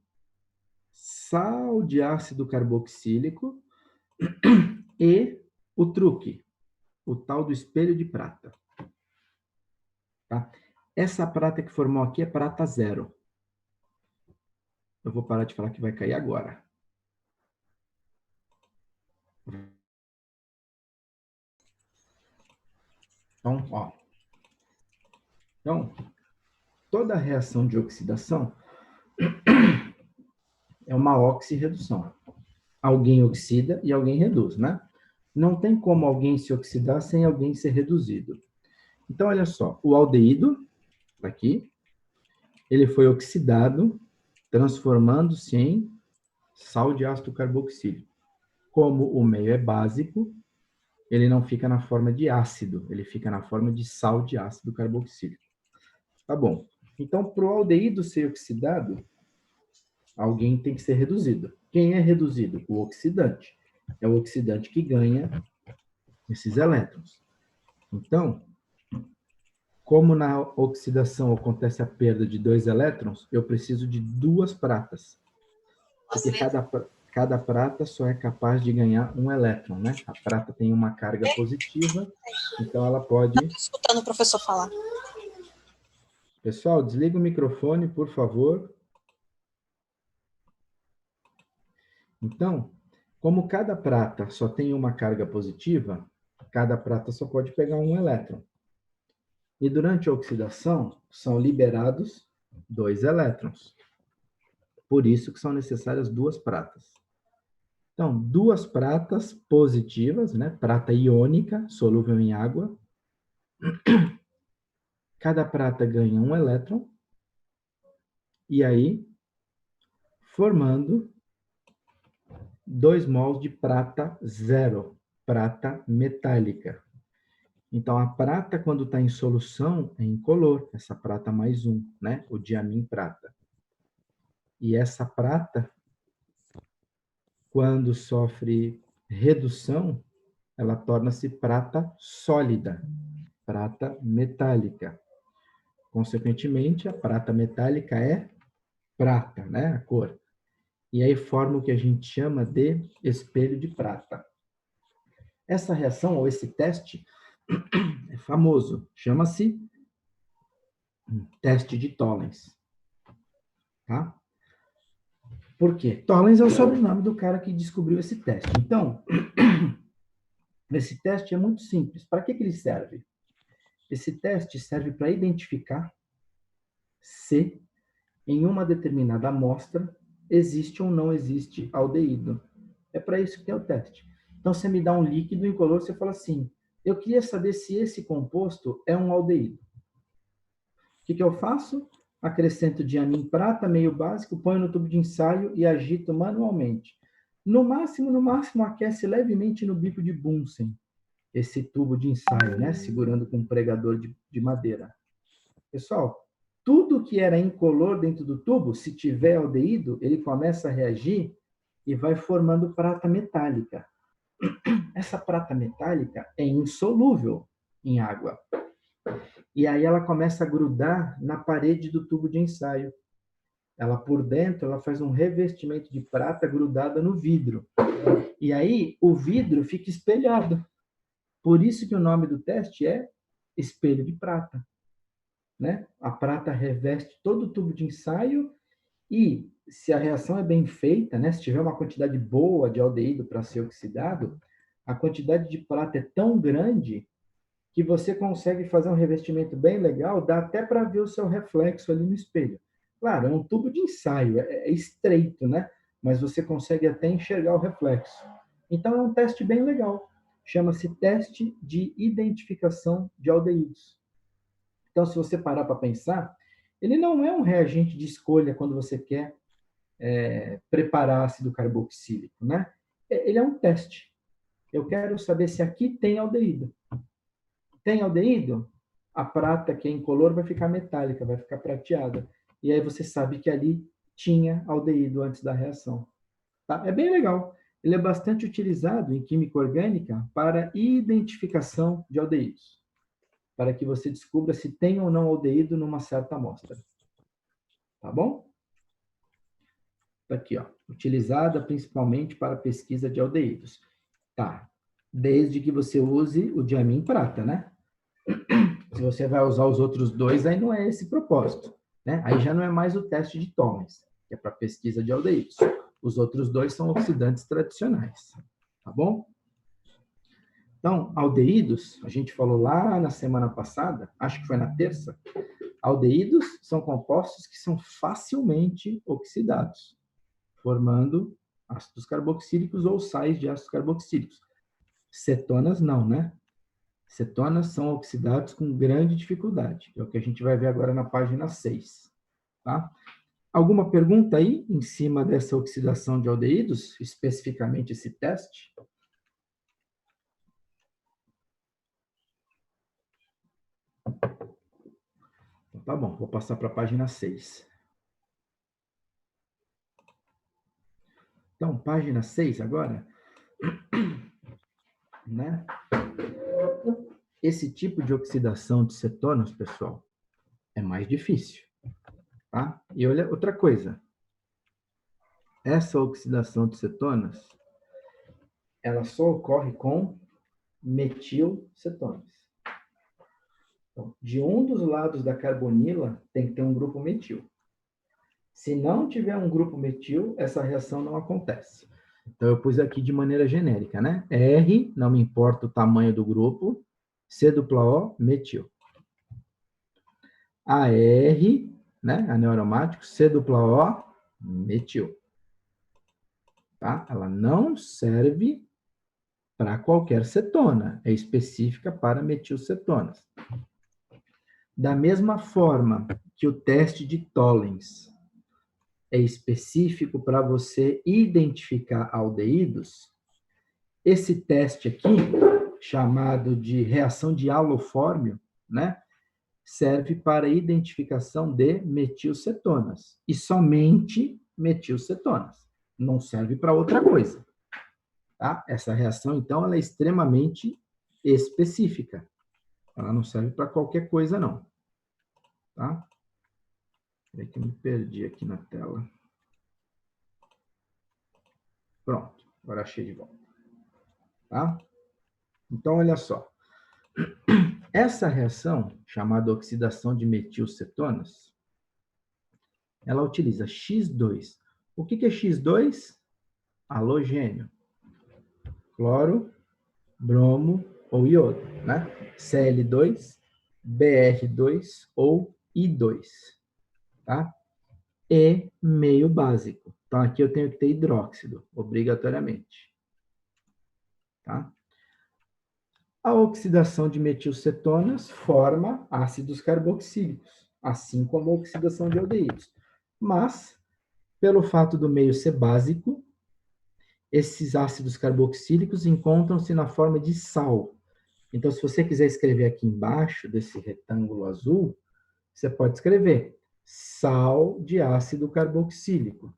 sal de ácido carboxílico e o truque, o tal do espelho de prata. Tá? Essa prata que formou aqui é prata 0. Eu vou parar de falar que vai cair agora. Então, ó. Então, toda reação de oxidação é uma oxirredução. Alguém oxida e alguém reduz, né? Não tem como alguém se oxidar sem alguém ser reduzido. Então, olha só, o aldeído Tá aqui. Ele foi oxidado, transformando-se em sal de ácido carboxílico. Como o meio é básico, ele não fica na forma de ácido, ele fica na forma de sal de ácido carboxílico. Tá bom. Então, para o aldeído ser oxidado, alguém tem que ser reduzido. Quem é reduzido? O oxidante. É o oxidante que ganha esses elétrons. Então, como na oxidação acontece a perda de 2 elétrons, eu preciso de 2 pratas. Porque cada prata só é capaz de ganhar 1 elétron, né? A prata tem uma carga positiva, então ela pode... Não estou escutando o professor falar. Pessoal, desliga o microfone, por favor. Então, como cada prata só tem uma carga positiva, cada prata só pode pegar 1 elétron. E durante a oxidação, são liberados 2 elétrons. Por isso que são necessárias 2 pratas. Então, 2 pratas positivas, né? Prata iônica, solúvel em água. Cada prata ganha 1 elétron. E aí, formando 2 mols de prata zero, prata metálica. Então, a prata, quando está em solução, é incolor, essa prata mais 1, né? O diamim prata. E essa prata, quando sofre redução, ela torna-se prata sólida, prata metálica. Consequentemente, a prata metálica é prata, né? A cor. E aí forma o que a gente chama de espelho de prata. Essa reação, ou esse teste, é famoso. Chama-se teste de Tollens. Tá? Por quê? Tollens é o sobrenome do cara que descobriu esse teste. Então, esse teste é muito simples. Para que ele serve? Esse teste serve para identificar se em uma determinada amostra existe ou não existe aldeído. É para isso que tem o teste. Então, você me dá um líquido incolor, você fala assim, eu queria saber se esse composto é um aldeído. O que eu faço? Acrescento diamim prata, meio básico, ponho no tubo de ensaio e agito manualmente. No máximo, aquece levemente no bico de Bunsen, esse tubo de ensaio, né? Segurando com um pregador de madeira. Pessoal, tudo que era incolor dentro do tubo, se tiver aldeído, ele começa a reagir e vai formando prata metálica. Essa prata metálica é insolúvel em água. E aí ela começa a grudar na parede do tubo de ensaio. Ela por dentro, ela faz um revestimento de prata grudada no vidro. E aí o vidro fica espelhado. Por isso que o nome do teste é espelho de prata. Né? A prata reveste todo o tubo de ensaio e, se a reação é bem feita, né? Se tiver uma quantidade boa de aldeído para ser oxidado, a quantidade de prata é tão grande que você consegue fazer um revestimento bem legal, dá até para ver o seu reflexo ali no espelho. Claro, é um tubo de ensaio, é estreito, né? Mas você consegue até enxergar o reflexo. Então, é um teste bem legal. Chama-se teste de identificação de aldeídos. Então, se você parar para pensar, ele não é um reagente de escolha quando você quer preparar ácido carboxílico, né? Ele é um teste. Eu quero saber se aqui tem aldeído. Tem aldeído? A prata, que é incolor, vai ficar metálica, vai ficar prateada. E aí você sabe que ali tinha aldeído antes da reação. Tá? É bem legal. Ele é bastante utilizado em química orgânica para identificação de aldeídos, para que você descubra se tem ou não aldeído numa certa amostra. Tá bom? Tá aqui, ó. Utilizada principalmente para pesquisa de aldeídos. Tá. Desde que você use o diamim prata, né? Se você vai usar os outros dois, aí não é esse propósito, né? Aí já não é mais o teste de Tollens, que é para pesquisa de aldeídos. Os outros dois são oxidantes tradicionais, tá bom? Então, aldeídos, a gente falou lá na semana passada, acho que foi na terça, aldeídos são compostos que são facilmente oxidados, formando ácidos carboxílicos ou sais de ácidos carboxílicos. Cetonas não, né? Cetonas são oxidados com grande dificuldade. É o que a gente vai ver agora na página 6. Tá? Alguma pergunta aí em cima dessa oxidação de aldeídos, especificamente esse teste? Então, tá bom, vou passar para a página 6. Então, página 6 agora, né? Esse tipo de oxidação de cetonas, pessoal, é mais difícil, tá? E olha outra coisa. Essa oxidação de cetonas, ela só ocorre com metilcetonas. Então, de um dos lados da carbonila tem que ter um grupo metil. Se não tiver um grupo metil, essa reação não acontece. Então, eu pus aqui de maneira genérica, né? R, não me importa o tamanho do grupo, C-O, metil. AR, né? Anel aromático, C-O, metil. Tá? Ela não serve para qualquer cetona, é específica para metilcetonas. Da mesma forma que o teste de Tollens é específico para você identificar aldeídos, esse teste aqui, chamado de reação de halofórmio, né, serve para a identificação de metilcetonas, e somente metilcetonas. Não serve para outra coisa. Tá? Essa reação, então, ela é extremamente específica. Ela não serve para qualquer coisa, não. Tá? Peraí que eu me perdi aqui na tela. Pronto, agora achei de volta. Tá? Então, olha só. Essa reação, chamada oxidação de metilcetonas, ela utiliza X2. O que é X2? Halogênio. Cloro, bromo ou iodo, né? Cl2, Br2 ou I2, tá? E meio básico. Então, aqui eu tenho que ter hidróxido, obrigatoriamente. Tá? A oxidação de metilcetonas forma ácidos carboxílicos, assim como a oxidação de aldeídos. Mas, pelo fato do meio ser básico, esses ácidos carboxílicos encontram-se na forma de sal. Então, se você quiser escrever aqui embaixo desse retângulo azul, você pode escrever sal de ácido carboxílico.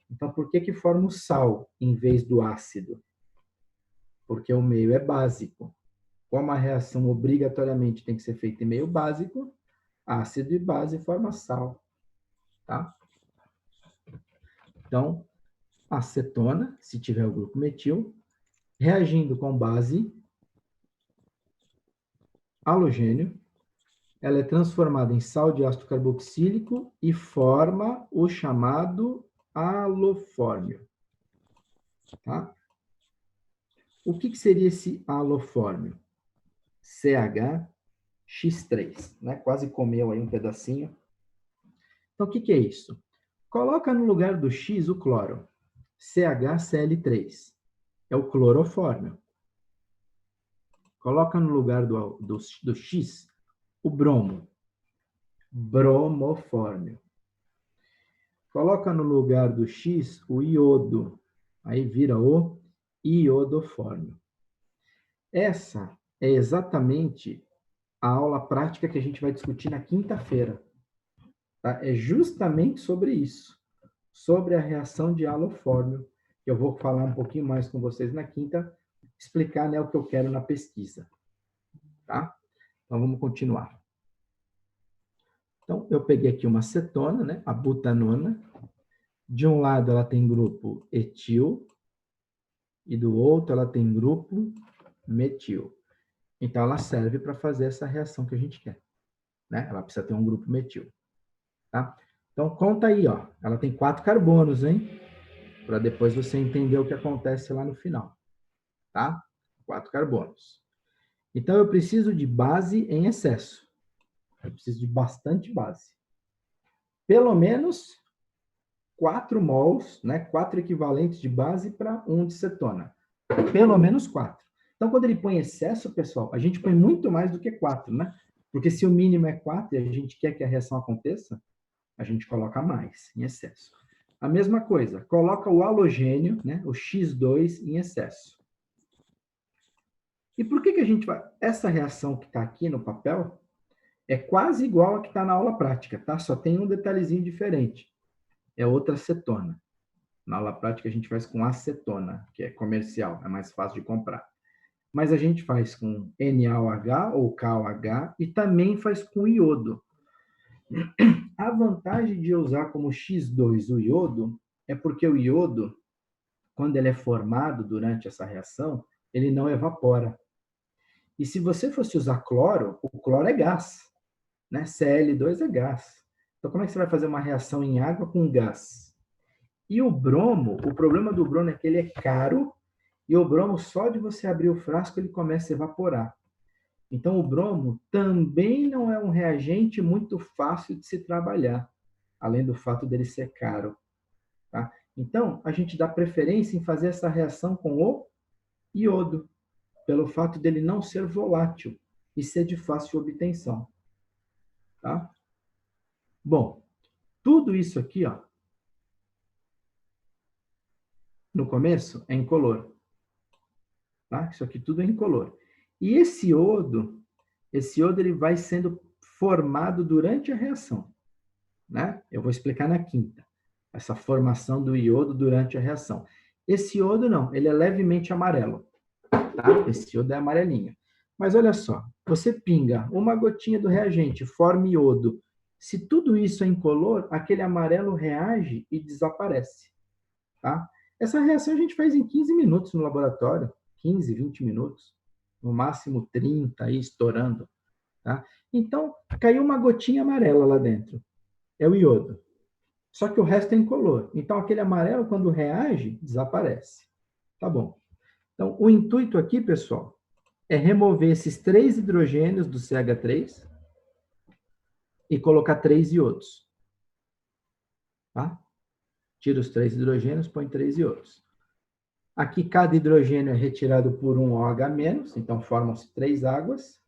Então, por que forma o sal em vez do ácido? Porque o meio é básico. Como a reação obrigatoriamente tem que ser feita em meio básico, ácido e base formam sal. Tá? Então, a acetona, se tiver o grupo metil, reagindo com base halogênio, ela é transformada em sal de ácido carboxílico e forma o chamado halofórmio. Tá? O que seria esse halofórmio? CHX3, né? Quase comeu aí um pedacinho. Então, o que é isso? Coloca no lugar do X o cloro, CHCl3, é o clorofórmio. Coloca no lugar do X o bromo, bromofórmio. Coloca no lugar do X o iodo, aí vira o iodofórmio. Essa é exatamente a aula prática que a gente vai discutir na quinta-feira. Tá? É justamente sobre isso, sobre a reação de halofórmio, que eu vou falar um pouquinho mais com vocês na quinta, explicar, né, o que eu quero na pesquisa. Tá? Então, vamos continuar. Então, eu peguei aqui uma acetona, né, a butanona. De um lado, ela tem grupo etil, e do outro, ela tem grupo metil. Então, ela serve para fazer essa reação que a gente quer. Né? Ela precisa ter um grupo metil. Tá? Então, conta aí, ó. Ela tem 4 carbonos, hein? Para depois você entender o que acontece lá no final. Tá? 4 carbonos. Então, eu preciso de base em excesso. Eu preciso de bastante base. Pelo menos 4 mols, né? 4 equivalentes de base para 1 de cetona. Pelo menos 4. Então, quando ele põe excesso, pessoal, a gente põe muito mais do que 4, né? Porque se o mínimo é 4 e a gente quer que a reação aconteça, a gente coloca mais, em excesso. A mesma coisa, coloca o halogênio, né, o X2, em excesso. E por que a gente vai... Essa reação que está aqui no papel é quase igual a que está na aula prática, tá? Só tem um detalhezinho diferente. É outra acetona. Na aula prática a gente faz com acetona, que é comercial, é mais fácil de comprar. Mas a gente faz com NaOH ou KOH e também faz com iodo. A vantagem de usar como X2 o iodo é porque o iodo, quando ele é formado durante essa reação, ele não evapora. E se você fosse usar cloro, o cloro é gás, né? Cl2 é gás. Então, como é que você vai fazer uma reação em água com gás? E o bromo, o problema do bromo é que ele é caro e o bromo, só de você abrir o frasco, ele começa a evaporar. Então, o bromo também não é um reagente muito fácil de se trabalhar, além do fato dele ser caro. Tá? Então, a gente dá preferência em fazer essa reação com o iodo, pelo fato dele não ser volátil e ser de fácil obtenção. Tá? Bom, tudo isso aqui, ó, no começo, é incolor. Tá? Isso aqui tudo é incolor. E esse iodo ele vai sendo formado durante a reação. Né? Eu vou explicar na quinta, essa formação do iodo durante a reação. Esse iodo não, ele é levemente amarelo. Tá? Esse iodo é amarelinho. Mas olha só, você pinga uma gotinha do reagente, forma iodo. Se tudo isso é incolor, aquele amarelo reage e desaparece. Tá? Essa reação a gente faz em 15 minutos no laboratório, 15, 20 minutos, no máximo 30, aí estourando. Tá? Então, caiu uma gotinha amarela lá dentro. É o iodo. Só que o resto é incolor. Então, aquele amarelo, quando reage, desaparece. Tá bom. Então, o intuito aqui, pessoal, é remover esses 3 hidrogênios do CH3 e colocar 3 iodos. Tá? Tira os 3 hidrogênios, põe 3 iodos. Aqui, cada hidrogênio é retirado por um OH-, então formam-se 3 águas.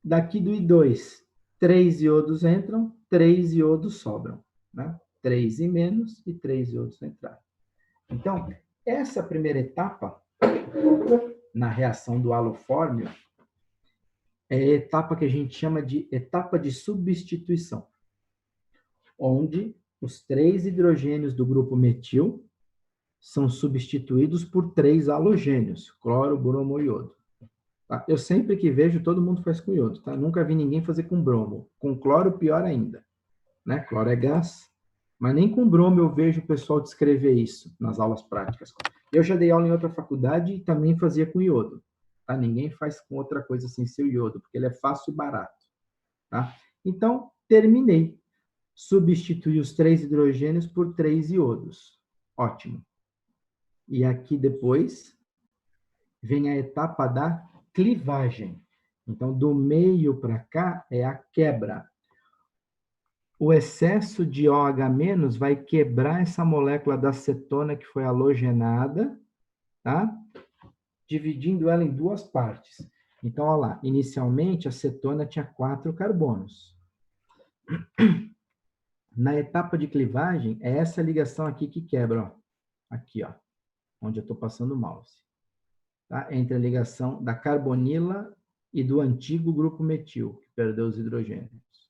Daqui do I2, 3 iodos entram, 3 iodos sobram. Né? 3 e menos e 3 iodos entraram. Então, essa primeira etapa, na reação do halofórmio, é a etapa que a gente chama de etapa de substituição, onde os 3 hidrogênios do grupo metil são substituídos por 3 halogênios, cloro, bromo e iodo. Tá? Eu sempre que vejo, todo mundo faz com iodo. Tá? Nunca vi ninguém fazer com bromo. Com cloro, pior ainda. Né? Cloro é gás, mas nem com bromo eu vejo o pessoal descrever isso nas aulas práticas. Eu já dei aula em outra faculdade e também fazia com iodo. Tá? Ninguém faz com outra coisa sem ser o iodo, porque ele é fácil e barato. Tá? Então, terminei. Substituí os 3 hidrogênios por 3 iodos. Ótimo. E aqui depois vem a etapa da clivagem. Então, do meio para cá é a quebra. O excesso de OH- vai quebrar essa molécula da acetona que foi halogenada, tá? Dividindo ela em 2 partes. Então, olha lá, inicialmente a acetona tinha 4 carbonos. Na etapa de clivagem, é essa ligação aqui que quebra, ó. Aqui, ó, onde eu estou passando o mouse. Tá? Entre a ligação da carbonila e do antigo grupo metil, que perdeu os hidrogênios.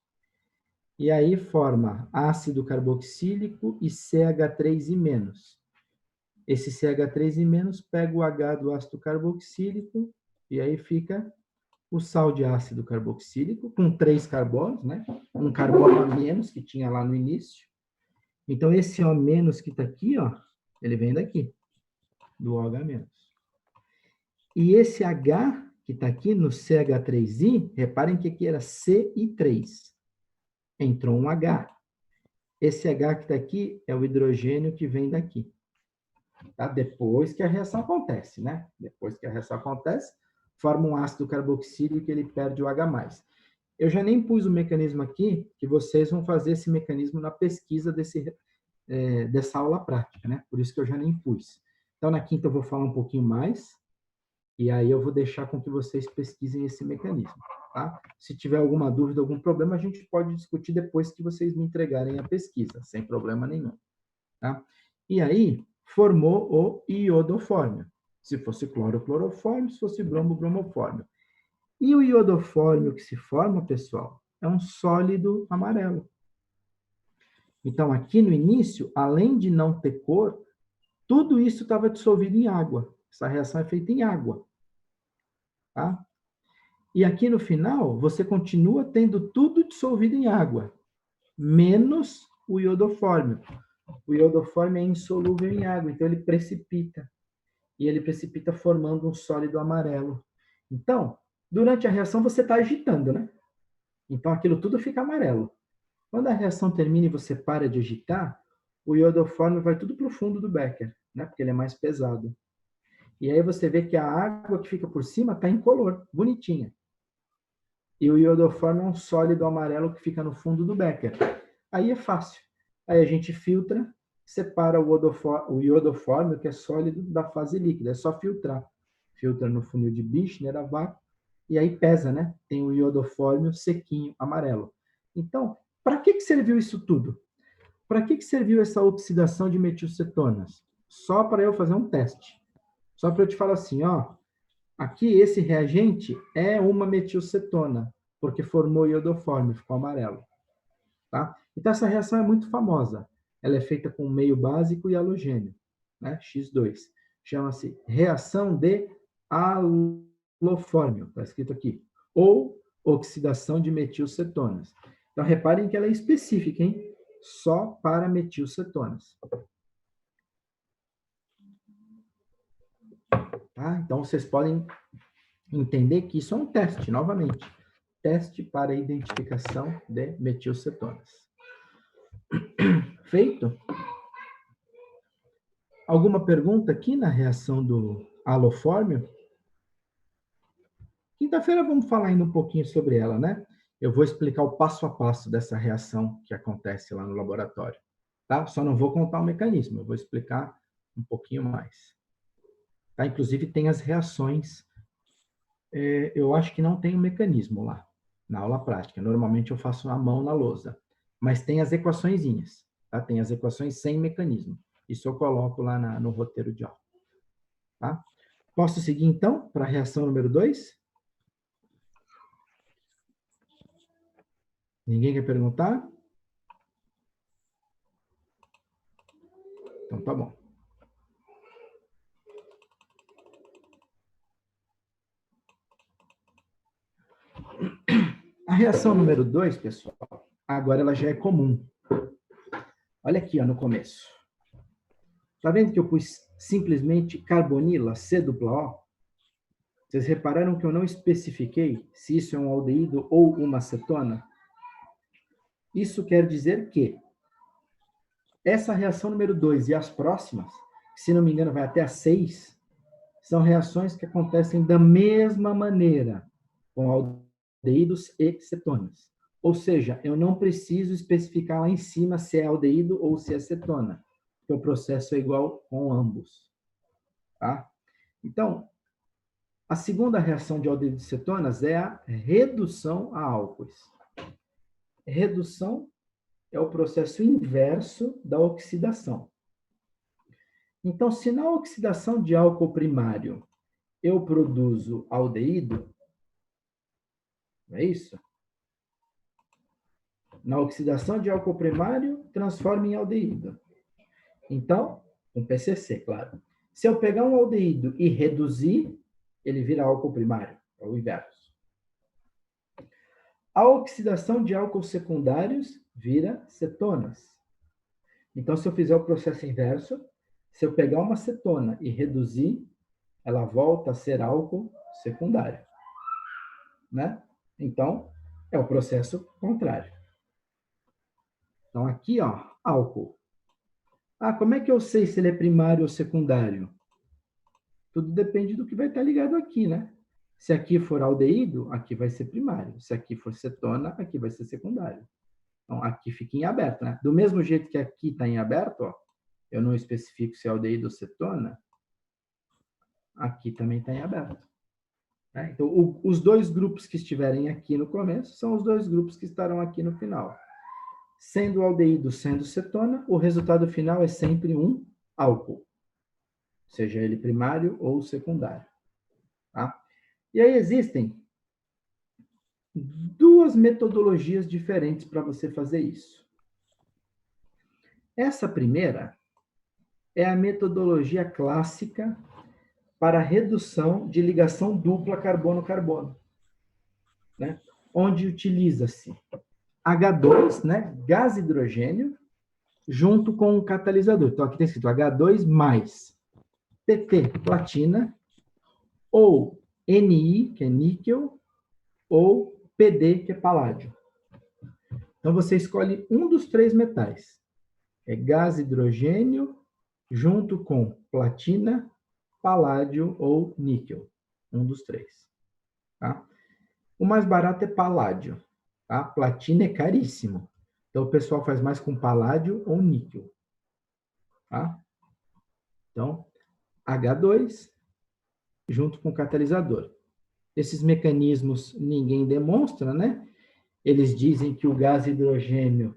E aí forma ácido carboxílico e CH3I-. Esse CH3I- pega o H do ácido carboxílico e aí fica o sal de ácido carboxílico com 3 carbonos, né? Um carbono a menos que tinha lá no início. Então, esse O- que está aqui, ó, ele vem daqui, do OH-. E esse H que está aqui no CH3I, reparem que aqui era CI3. Entrou um H. Esse H que está aqui é o hidrogênio que vem daqui. Tá? Depois que a reação acontece, né? Depois que a reação acontece, forma um ácido carboxílico e ele perde o H+. Eu já nem pus o mecanismo aqui, que vocês vão fazer esse mecanismo na pesquisa dessa aula prática, né? Por isso que eu já nem pus. Então, na quinta eu vou falar um pouquinho mais E aí eu vou deixar com que vocês pesquisem esse mecanismo, tá? Se tiver alguma dúvida, algum problema, a gente pode discutir depois que vocês me entregarem a pesquisa, sem problema nenhum, tá? E aí, formou o iodofórmio. Se fosse cloro, clorofórmio, se fosse bromo, bromofórmio. E o iodofórmio que se forma, pessoal, é um sólido amarelo. Então, aqui no início, além de não ter cor, tudo isso estava dissolvido em água. Essa reação é feita em água. Tá? E aqui no final, você continua tendo tudo dissolvido em água, menos o iodofórmio. O iodofórmio é insolúvel em água, então ele precipita. E ele precipita formando um sólido amarelo. Então, durante a reação, você está agitando, né? Então, aquilo tudo fica amarelo. Quando a reação termina e você para de agitar, o iodofórmio vai tudo para o fundo do becker, né? Porque ele é mais pesado. E aí você vê que a água que fica por cima está incolor, bonitinha. E o iodofórmio é um sólido amarelo que fica no fundo do becker. Aí é fácil. Aí a gente filtra, separa o iodofórmio, que é sólido, da fase líquida. É só filtrar. Filtra no funil de Bichner a vácuo, e aí pesa, né? Tem o iodofórmio sequinho, amarelo. Então, para que serviu isso tudo? Para que serviu essa oxidação de metilcetonas? Só para eu fazer um teste. Só para eu te falar assim, ó, aqui esse reagente é uma metilcetona, porque formou iodofórmio, ficou amarelo. Tá? Então, essa reação é muito famosa. Ela é feita com meio básico e halogênio, né? X2. Chama-se reação de halofórmio, está escrito aqui. Ou oxidação de metilcetonas. Então, reparem que ela é específica, hein? Só para metilcetonas. Tá? Então, vocês podem entender que isso é um teste, novamente. Teste para identificação de metilcetonas. Feito? Alguma pergunta aqui na reação do halofórmio? Quinta-feira vamos falar ainda um pouquinho sobre ela, né? Eu vou explicar o passo a passo dessa reação que acontece lá no laboratório. Tá? Só não vou contar o mecanismo, eu vou explicar um pouquinho mais. Tá? Inclusive tem as reações. Eu acho que não tem o mecanismo lá, na aula prática. Normalmente eu faço a mão na lousa. Mas tem as equaçõezinhas. Tá? Tem as equações sem mecanismo. Isso eu coloco lá no roteiro de aula. Tá? Posso seguir, então, para a reação número 2? Ninguém quer perguntar? Então, tá bom. A reação número 2, pessoal, agora ela já é comum. Olha aqui, ó, no começo. Tá vendo que eu pus simplesmente carbonila, C-O? Vocês repararam que eu não especifiquei se isso é um aldeído ou uma acetona? Isso quer dizer que essa reação número 2 e as próximas, se não me engano vai até a 6, são reações que acontecem da mesma maneira, com aldeídos e cetonas. Ou seja, eu não preciso especificar lá em cima se é aldeído ou se é cetona, porque o processo é igual com ambos. Tá? Então, a segunda reação de aldeído e cetonas é a redução a álcoois. Redução é o processo inverso da oxidação. Então, se na oxidação de álcool primário eu produzo aldeído, não é isso? Na oxidação de álcool primário, transforma em aldeído. Então, um PCC, claro. Se eu pegar um aldeído e reduzir, ele vira álcool primário, é o inverso. A oxidação de álcools secundários vira cetonas. Então, se eu fizer o processo inverso, se eu pegar uma cetona e reduzir, ela volta a ser álcool secundário. Né? Então, é o processo contrário. Então, aqui, ó, álcool. Ah, como é que eu sei se ele é primário ou secundário? Tudo depende do que vai estar ligado aqui, né? Se aqui for aldeído, aqui vai ser primário. Se aqui for cetona, aqui vai ser secundário. Então, aqui fica em aberto, né? Do mesmo jeito que aqui está em aberto, ó, eu não especifico se é aldeído ou cetona, aqui também está em aberto. Né? Então, os dois grupos que estiverem aqui no começo são os dois grupos que estarão aqui no final. Sendo aldeído, sendo cetona, o resultado final é sempre um álcool, seja ele primário ou secundário. Tá? E aí existem duas metodologias diferentes para você fazer isso. Essa primeira é a metodologia clássica para redução de ligação dupla carbono-carbono, né? Onde utiliza-se H2, né, gás hidrogênio, junto com um catalisador. Então, aqui está escrito H2 mais PT, platina, ou Ni, que é níquel, ou PD, que é paládio. Então, você escolhe um dos três metais. É gás hidrogênio, junto com platina, paládio ou níquel. Um dos três. Tá? O mais barato é paládio. Tá? Platina é caríssimo. Então, o pessoal faz mais com paládio ou níquel. Tá? Então, H2 junto com catalisador. Esses mecanismos ninguém demonstra, né? Eles dizem que o gás hidrogênio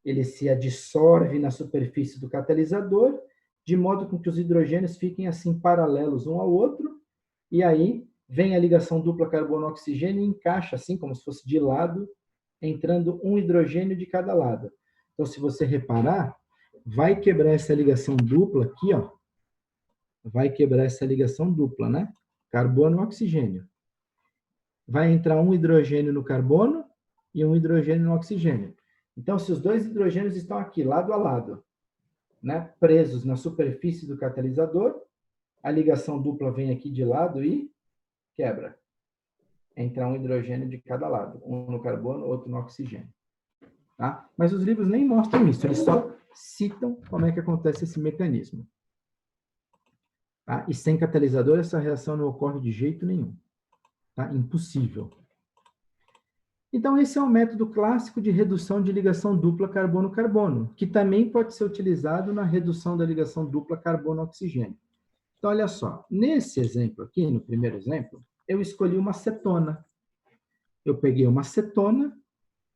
ele se adsorve na superfície do catalisador, de modo com que os hidrogênios fiquem assim paralelos um ao outro, e aí vem a ligação dupla carbono-oxigênio e encaixa assim, como se fosse de lado, entrando um hidrogênio de cada lado. Então, se você reparar, vai quebrar essa ligação dupla aqui, ó. Vai quebrar essa ligação dupla, né? Carbono e oxigênio. Vai entrar um hidrogênio no carbono e um hidrogênio no oxigênio. Então, se os dois hidrogênios estão aqui, lado a lado, né, presos na superfície do catalisador, a ligação dupla vem aqui de lado e quebra. Entra um hidrogênio de cada lado, um no carbono, outro no oxigênio. Tá? Mas os livros nem mostram isso, eles só citam como é que acontece esse mecanismo. Tá? E sem catalisador, essa reação não ocorre de jeito nenhum. Tá? Impossível. Então, esse é um método clássico de redução de ligação dupla carbono-carbono, que também pode ser utilizado na redução da ligação dupla carbono-oxigênio. Então, olha só, nesse exemplo aqui, no primeiro exemplo, eu escolhi uma cetona. Eu peguei uma cetona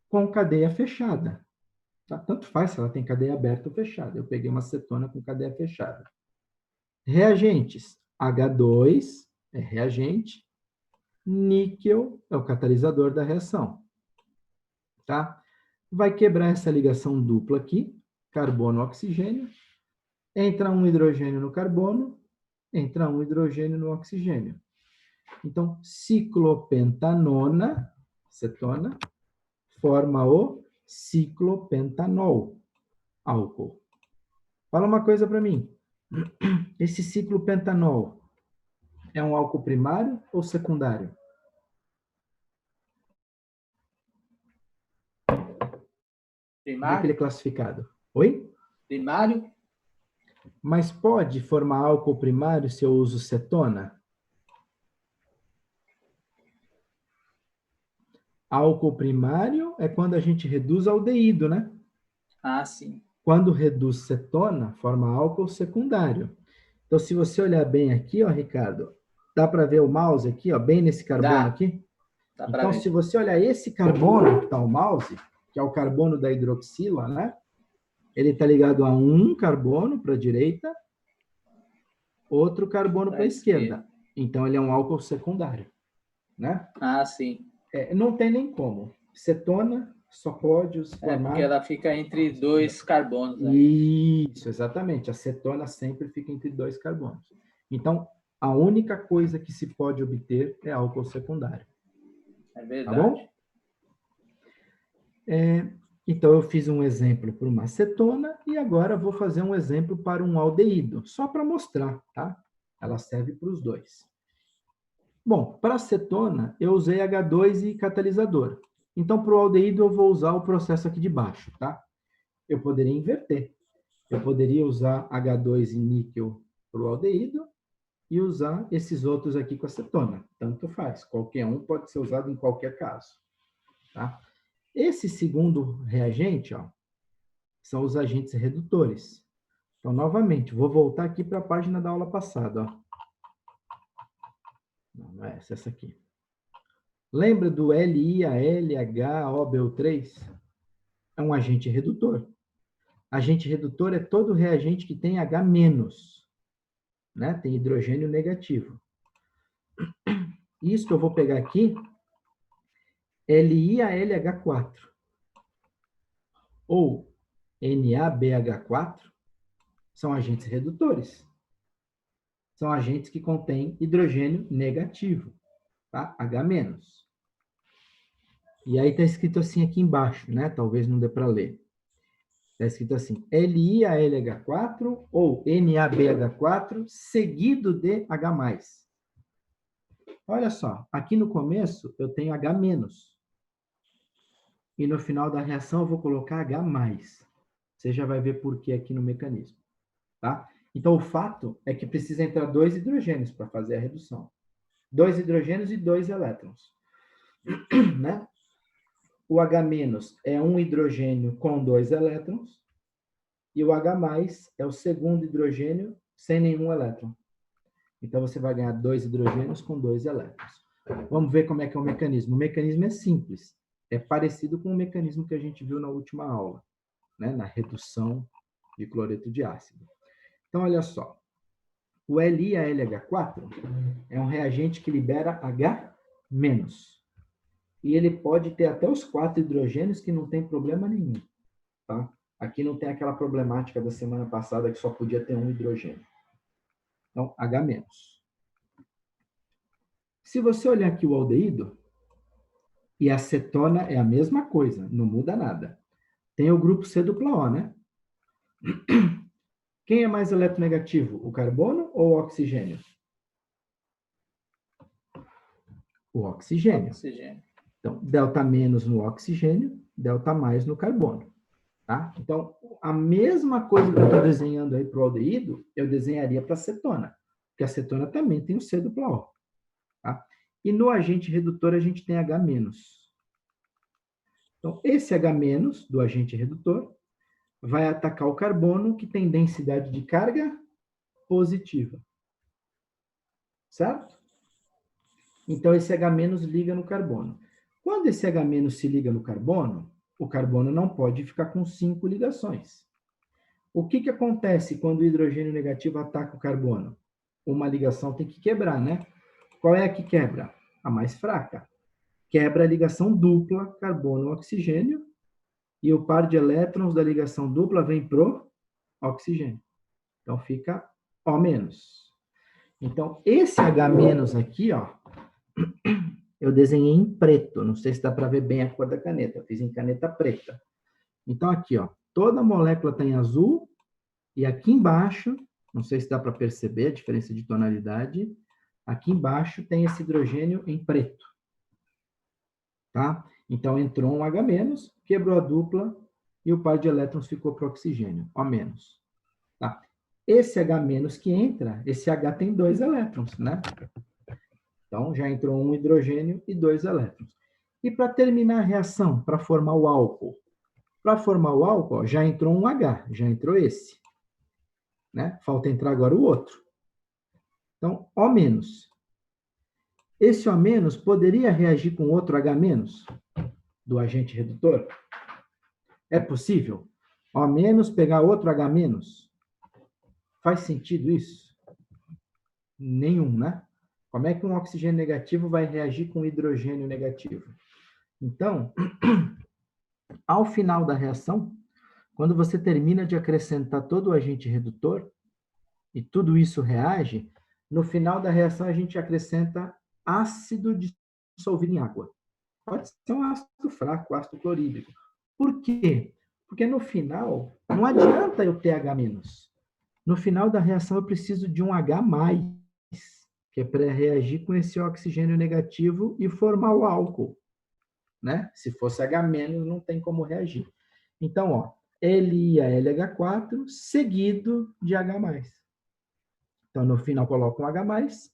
com cadeia fechada. Tá? Tanto faz se ela tem cadeia aberta ou fechada. Eu peguei uma cetona com cadeia fechada. Reagentes. H2 é reagente. Níquel é o catalisador da reação. Tá? Vai quebrar essa ligação dupla aqui, carbono-oxigênio. Entra um hidrogênio no carbono, entra um hidrogênio no oxigênio. Então, ciclopentanona, cetona, forma o ciclopentanol, álcool. Fala uma coisa para mim. Esse ciclopentanol é um álcool primário ou secundário? Como é que ele é classificado? Oi? Primário. Mas pode formar álcool primário se eu uso cetona? Álcool primário é quando a gente reduz aldeído, né? Ah, sim. Quando reduz cetona, forma álcool secundário. Então, se você olhar bem aqui, ó, Ricardo, dá para ver o mouse aqui, ó, bem nesse carbono aqui? Dá pra Então, ver. se você olhar esse carbono que está o mouse, que é o carbono da hidroxila, né? Ele está ligado a um carbono para a direita, outro carbono para a esquerda. Então, ele é um álcool secundário, né? Ah, sim. Não tem nem como. Cetona só pode formar... porque ela fica entre dois carbonos. Né? Isso, exatamente. A cetona sempre fica entre dois carbonos. Então, a única coisa que se pode obter é álcool secundário. É verdade. Tá bom? Então, eu fiz um exemplo para uma cetona e agora vou fazer um exemplo para um aldeído, só para mostrar, tá? Ela serve para os dois. Bom, para a cetona, eu usei H2 e catalisador. Então, para o aldeído, eu vou usar o processo aqui de baixo, tá? Eu poderia inverter. Eu poderia usar H2 e níquel para o aldeído e usar esses outros aqui com a cetona. Tanto faz. Qualquer um pode ser usado em qualquer caso. Tá? Esse segundo reagente, ó, são os agentes redutores. Então, novamente, vou voltar aqui para a página da aula passada. Ó. Não é essa, essa aqui. Lembra do LiAlHOBO3? É um agente redutor. Agente redutor é todo reagente que tem H-, né? Tem hidrogênio negativo. Isso que eu vou pegar aqui, LiAlH4 ou NaBH4, são agentes redutores. São agentes que contêm hidrogênio negativo, tá? H-. E aí está escrito assim aqui embaixo, né? Talvez não dê para ler. Está escrito assim, LiAlH4 ou NaBH4 seguido de H+. Olha só, aqui no começo eu tenho H-. E no final da reação eu vou colocar H+. Você já vai ver por que aqui no mecanismo, tá? Então, o fato é que precisa entrar 2 hidrogênios para fazer a redução. 2 hidrogênios e 2 elétrons, né? O H- é um hidrogênio com 2 elétrons, e o H+ é o segundo hidrogênio sem nenhum elétron. Então, você vai ganhar 2 hidrogênios com 2 elétrons. Vamos ver como é que é o mecanismo. O mecanismo é simples. É parecido com o mecanismo que a gente viu na última aula, né? Na redução de cloreto de ácido. Então, olha só. O LiAlH4 é um reagente que libera H-. E ele pode ter até os 4 hidrogênios que não tem problema nenhum, tá? Aqui não tem aquela problemática da semana passada que só podia ter um hidrogênio. Então, H-. Se você olhar aqui o aldeído, e a acetona é a mesma coisa, não muda nada. Tem o grupo C-O, né? Quem é mais eletronegativo, o carbono ou o oxigênio? O oxigênio. Oxigênio. Então, delta- no oxigênio, delta- no carbono. Tá? Então, a mesma coisa que eu estou desenhando aí para o aldeído, eu desenharia para a acetona, porque a acetona também tem o C-O. Tá? E no agente redutor, a gente tem H-. Então, esse H- do agente redutor vai atacar o carbono, que tem densidade de carga positiva. Certo? Então, esse H- liga no carbono. Quando esse H- se liga no carbono, o carbono não pode ficar com 5 ligações. O que acontece quando o hidrogênio negativo ataca o carbono? Uma ligação tem que quebrar, né? Qual é a que quebra? A mais fraca. Quebra a ligação dupla carbono-oxigênio e o par de elétrons da ligação dupla vem pro oxigênio. Então, fica O-. Então, esse H- aqui, ó, eu desenhei em preto. Não sei se dá para ver bem a cor da caneta. Eu fiz em caneta preta. Então, aqui, ó, toda a molécula está em azul. E aqui embaixo, não sei se dá para perceber a diferença de tonalidade, aqui embaixo tem esse hidrogênio em preto. Tá? Então, entrou um H-, quebrou a dupla e o par de elétrons ficou para o oxigênio, O-. Tá? Esse H- que entra, esse H tem 2 elétrons, né? Então, já entrou um hidrogênio e 2 elétrons. E para terminar a reação, para formar o álcool? Para formar o álcool, ó, já entrou um H, já entrou esse. Né? Falta entrar agora o outro. Então, O-. Esse O- poderia reagir com outro H- do agente redutor? É possível? O- pegar outro H-? Faz sentido isso? Nenhum, né? Como é que um oxigênio negativo vai reagir com hidrogênio negativo? Então, ao final da reação, quando você termina de acrescentar todo o agente redutor, e tudo isso reage, no final da reação a gente acrescenta ácido dissolvido em água. Pode ser um ácido fraco, ácido clorídrico. Por quê? Porque no final, não adianta eu ter H-. No final da reação eu preciso de um H+, que é para reagir com esse oxigênio negativo e formar o álcool. Né? Se fosse H-, não tem como reagir. Então, ó, LiAlH4 seguido de H+. Então, no final, coloca um H+,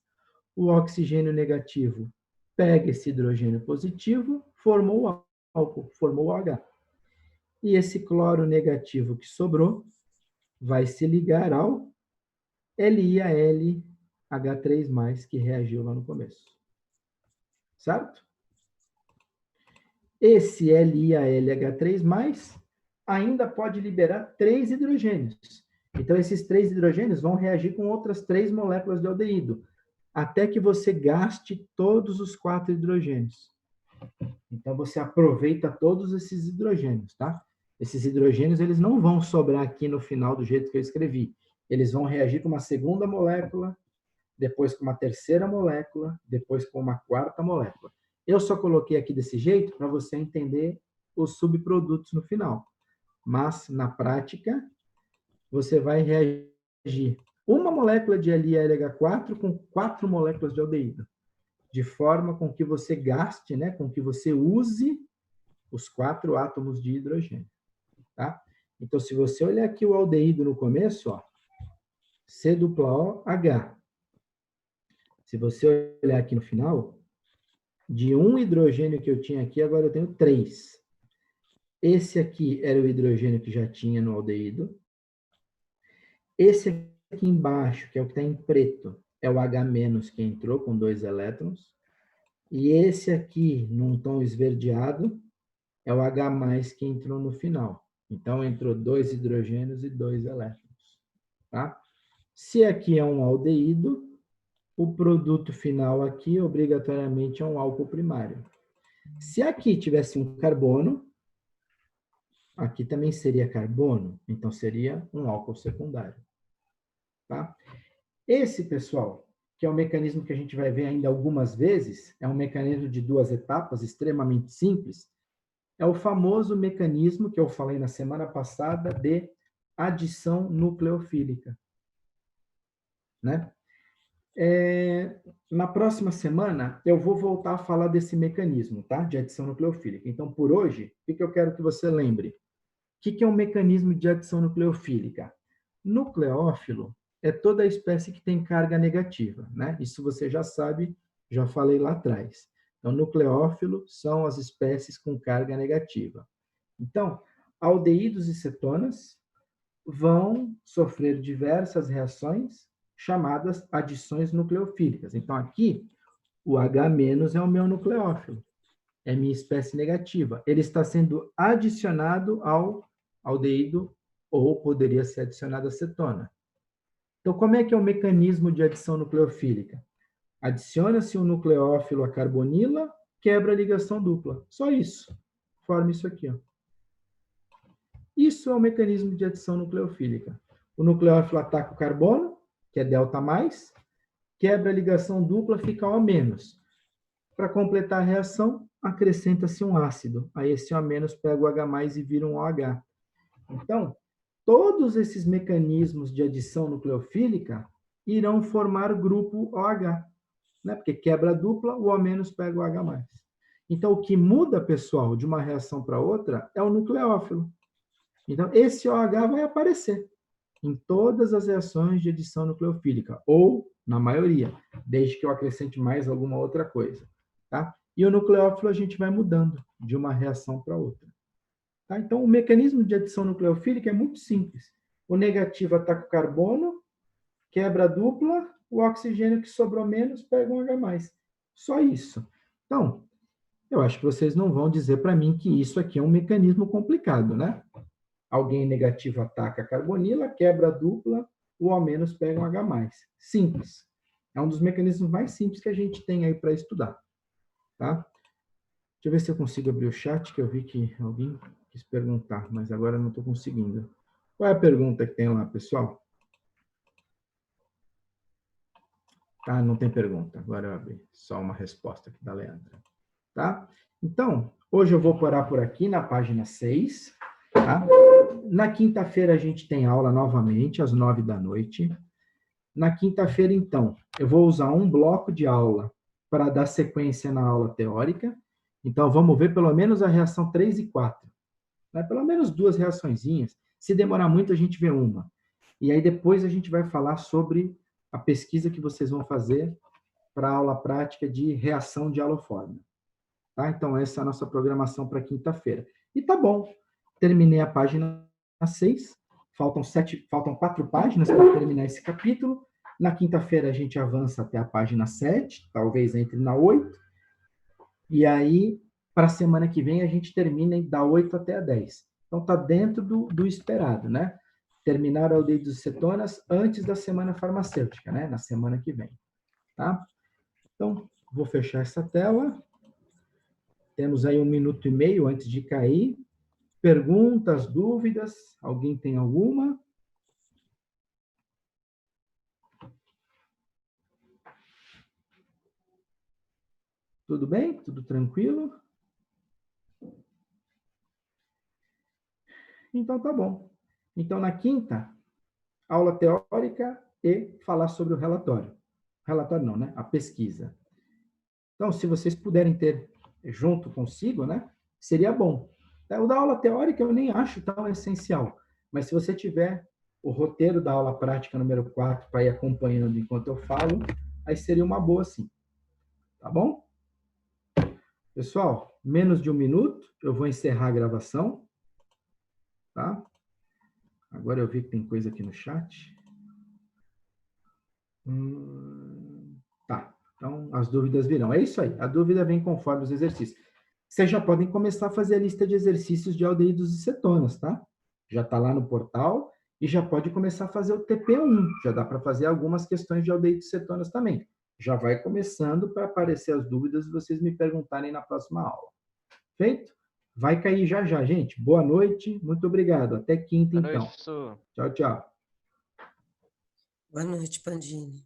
o oxigênio negativo pega esse hidrogênio positivo, formou o álcool, formou o H. E esse cloro negativo que sobrou vai se ligar ao LiAlH+. H3+, que reagiu lá no começo. Certo? Esse LiAlH3+, ainda pode liberar 3 hidrogênios. Então, esses 3 hidrogênios vão reagir com outras 3 moléculas de aldeído, até que você gaste todos os 4 hidrogênios. Então, você aproveita todos esses hidrogênios, tá? Esses hidrogênios, eles não vão sobrar aqui no final do jeito que eu escrevi. Eles vão reagir com uma segunda molécula, depois com uma terceira molécula, depois com uma quarta molécula. Eu só coloquei aqui desse jeito para você entender os subprodutos no final. Mas, na prática, você vai reagir uma molécula de LiAlH4 com 4 moléculas de aldeído, de forma com que você gaste, né, com que você use os 4 átomos de hidrogênio. Tá? Então, se você olhar aqui o aldeído no começo, ó, C-OH. Se você olhar aqui no final, de um hidrogênio que eu tinha aqui, agora eu tenho 3. Esse aqui era o hidrogênio que já tinha no aldeído. Esse aqui embaixo, que é o que está em preto, é o H- que entrou com 2 elétrons. E esse aqui, num tom esverdeado, é o H+, que entrou no final. Então, entrou 2 hidrogênios e 2 elétrons. Tá? Se aqui é um aldeído, o produto final aqui, obrigatoriamente, é um álcool primário. Se aqui tivesse um carbono, aqui também seria carbono, então seria um álcool secundário. Tá? Esse, pessoal, que é um mecanismo que a gente vai ver ainda algumas vezes, é um mecanismo de 2 etapas, extremamente simples, é o famoso mecanismo que eu falei na semana passada de adição nucleofílica. Né? Na próxima semana, eu vou voltar a falar desse mecanismo, tá? De adição nucleofílica. Então, por hoje, o que eu quero que você lembre? O que é um mecanismo de adição nucleofílica? Nucleófilo é toda a espécie que tem carga negativa, né? Isso você já sabe, já falei lá atrás. Então, nucleófilo são as espécies com carga negativa. Então, aldeídos e cetonas vão sofrer diversas reações chamadas adições nucleofílicas. Então, aqui, o H- é o meu nucleófilo, é minha espécie negativa. Ele está sendo adicionado ao aldeído ou poderia ser adicionado à cetona. Então, como é que é o mecanismo de adição nucleofílica? Adiciona-se um nucleófilo à carbonila, quebra a ligação dupla. Só isso. Forma isso aqui, ó. Isso é o mecanismo de adição nucleofílica. O nucleófilo ataca o carbono, que é delta+, quebra a ligação dupla, fica O-. Para completar a reação, acrescenta-se um ácido. Aí esse O- pega o H+ e vira um OH. Então, todos esses mecanismos de adição nucleofílica irão formar o grupo OH, né? Porque quebra a dupla, o O- pega o H+. Então, o que muda, pessoal, de uma reação para outra é o nucleófilo. Então, esse OH vai aparecer em todas as reações de adição nucleofílica, ou na maioria, desde que eu acrescente mais alguma outra coisa. Tá? E o nucleófilo a gente vai mudando de uma reação para outra. Tá? Então, o mecanismo de adição nucleofílica é muito simples. O negativo ataca o carbono, quebra a dupla, o oxigênio que sobrou menos pega um H+. Só isso. Então, eu acho que vocês não vão dizer para mim que isso aqui é um mecanismo complicado, né? Alguém negativo ataca a carbonila, quebra a dupla, o O- pega um H+. Simples. É um dos mecanismos mais simples que a gente tem aí para estudar. Tá? Deixa eu ver se eu consigo abrir o chat, que eu vi que alguém quis perguntar, mas agora não estou conseguindo. Qual é a pergunta que tem lá, pessoal? Ah, não tem pergunta. Agora eu abri. Só uma resposta aqui da Leandra. Tá? Então, hoje eu vou parar por aqui na página 6. Tá? Na quinta-feira a gente tem aula novamente, às 9h. Na quinta-feira, então, eu vou usar um bloco de aula para dar sequência na aula teórica. Então, vamos ver pelo menos a reação 3 e 4. Né? Pelo menos 2 reaçõezinhas. Se demorar muito, a gente vê uma. E aí depois a gente vai falar sobre a pesquisa que vocês vão fazer para a aula prática de reação de haloforme. Tá? Então, essa é a nossa programação para quinta-feira. E tá bom. Terminei a página 6. Faltam 4 páginas para terminar esse capítulo. Na quinta-feira a gente avança até a página 7, talvez entre na 8. E aí, para a semana que vem, a gente termina da 8 até a 10. Então, está dentro do esperado, né? Terminar a aldeído de cetonas antes da semana farmacêutica, né? Na semana que vem, tá? Então, vou fechar essa tela. Temos aí 1 minuto e meio antes de cair. Perguntas, dúvidas? Alguém tem alguma? Tudo bem? Tudo tranquilo? Então, tá bom. Então, na quinta, aula teórica e falar sobre o relatório. Relatório não, né? A pesquisa. Então, se vocês puderem ter junto consigo, né? Seria bom. O da aula teórica eu nem acho tão essencial, mas se você tiver o roteiro da aula prática número 4 para ir acompanhando enquanto eu falo, aí seria uma boa sim. Tá bom? Pessoal, menos de 1 minuto, eu vou encerrar a gravação. Tá? Agora eu vi que tem coisa aqui no chat. Tá. Então, as dúvidas virão. É isso aí. A dúvida vem conforme os exercícios. Vocês já podem começar a fazer a lista de exercícios de aldeídos e cetonas, tá? Já está lá no portal e já pode começar a fazer o TP1. Já dá para fazer algumas questões de aldeídos e cetonas também. Já vai começando para aparecer as dúvidas e vocês me perguntarem na próxima aula. Feito? Vai cair já já, gente. Boa noite. Muito obrigado. Até quinta, Boa então. noite, professor. Tchau, tchau. Boa noite, Pandini.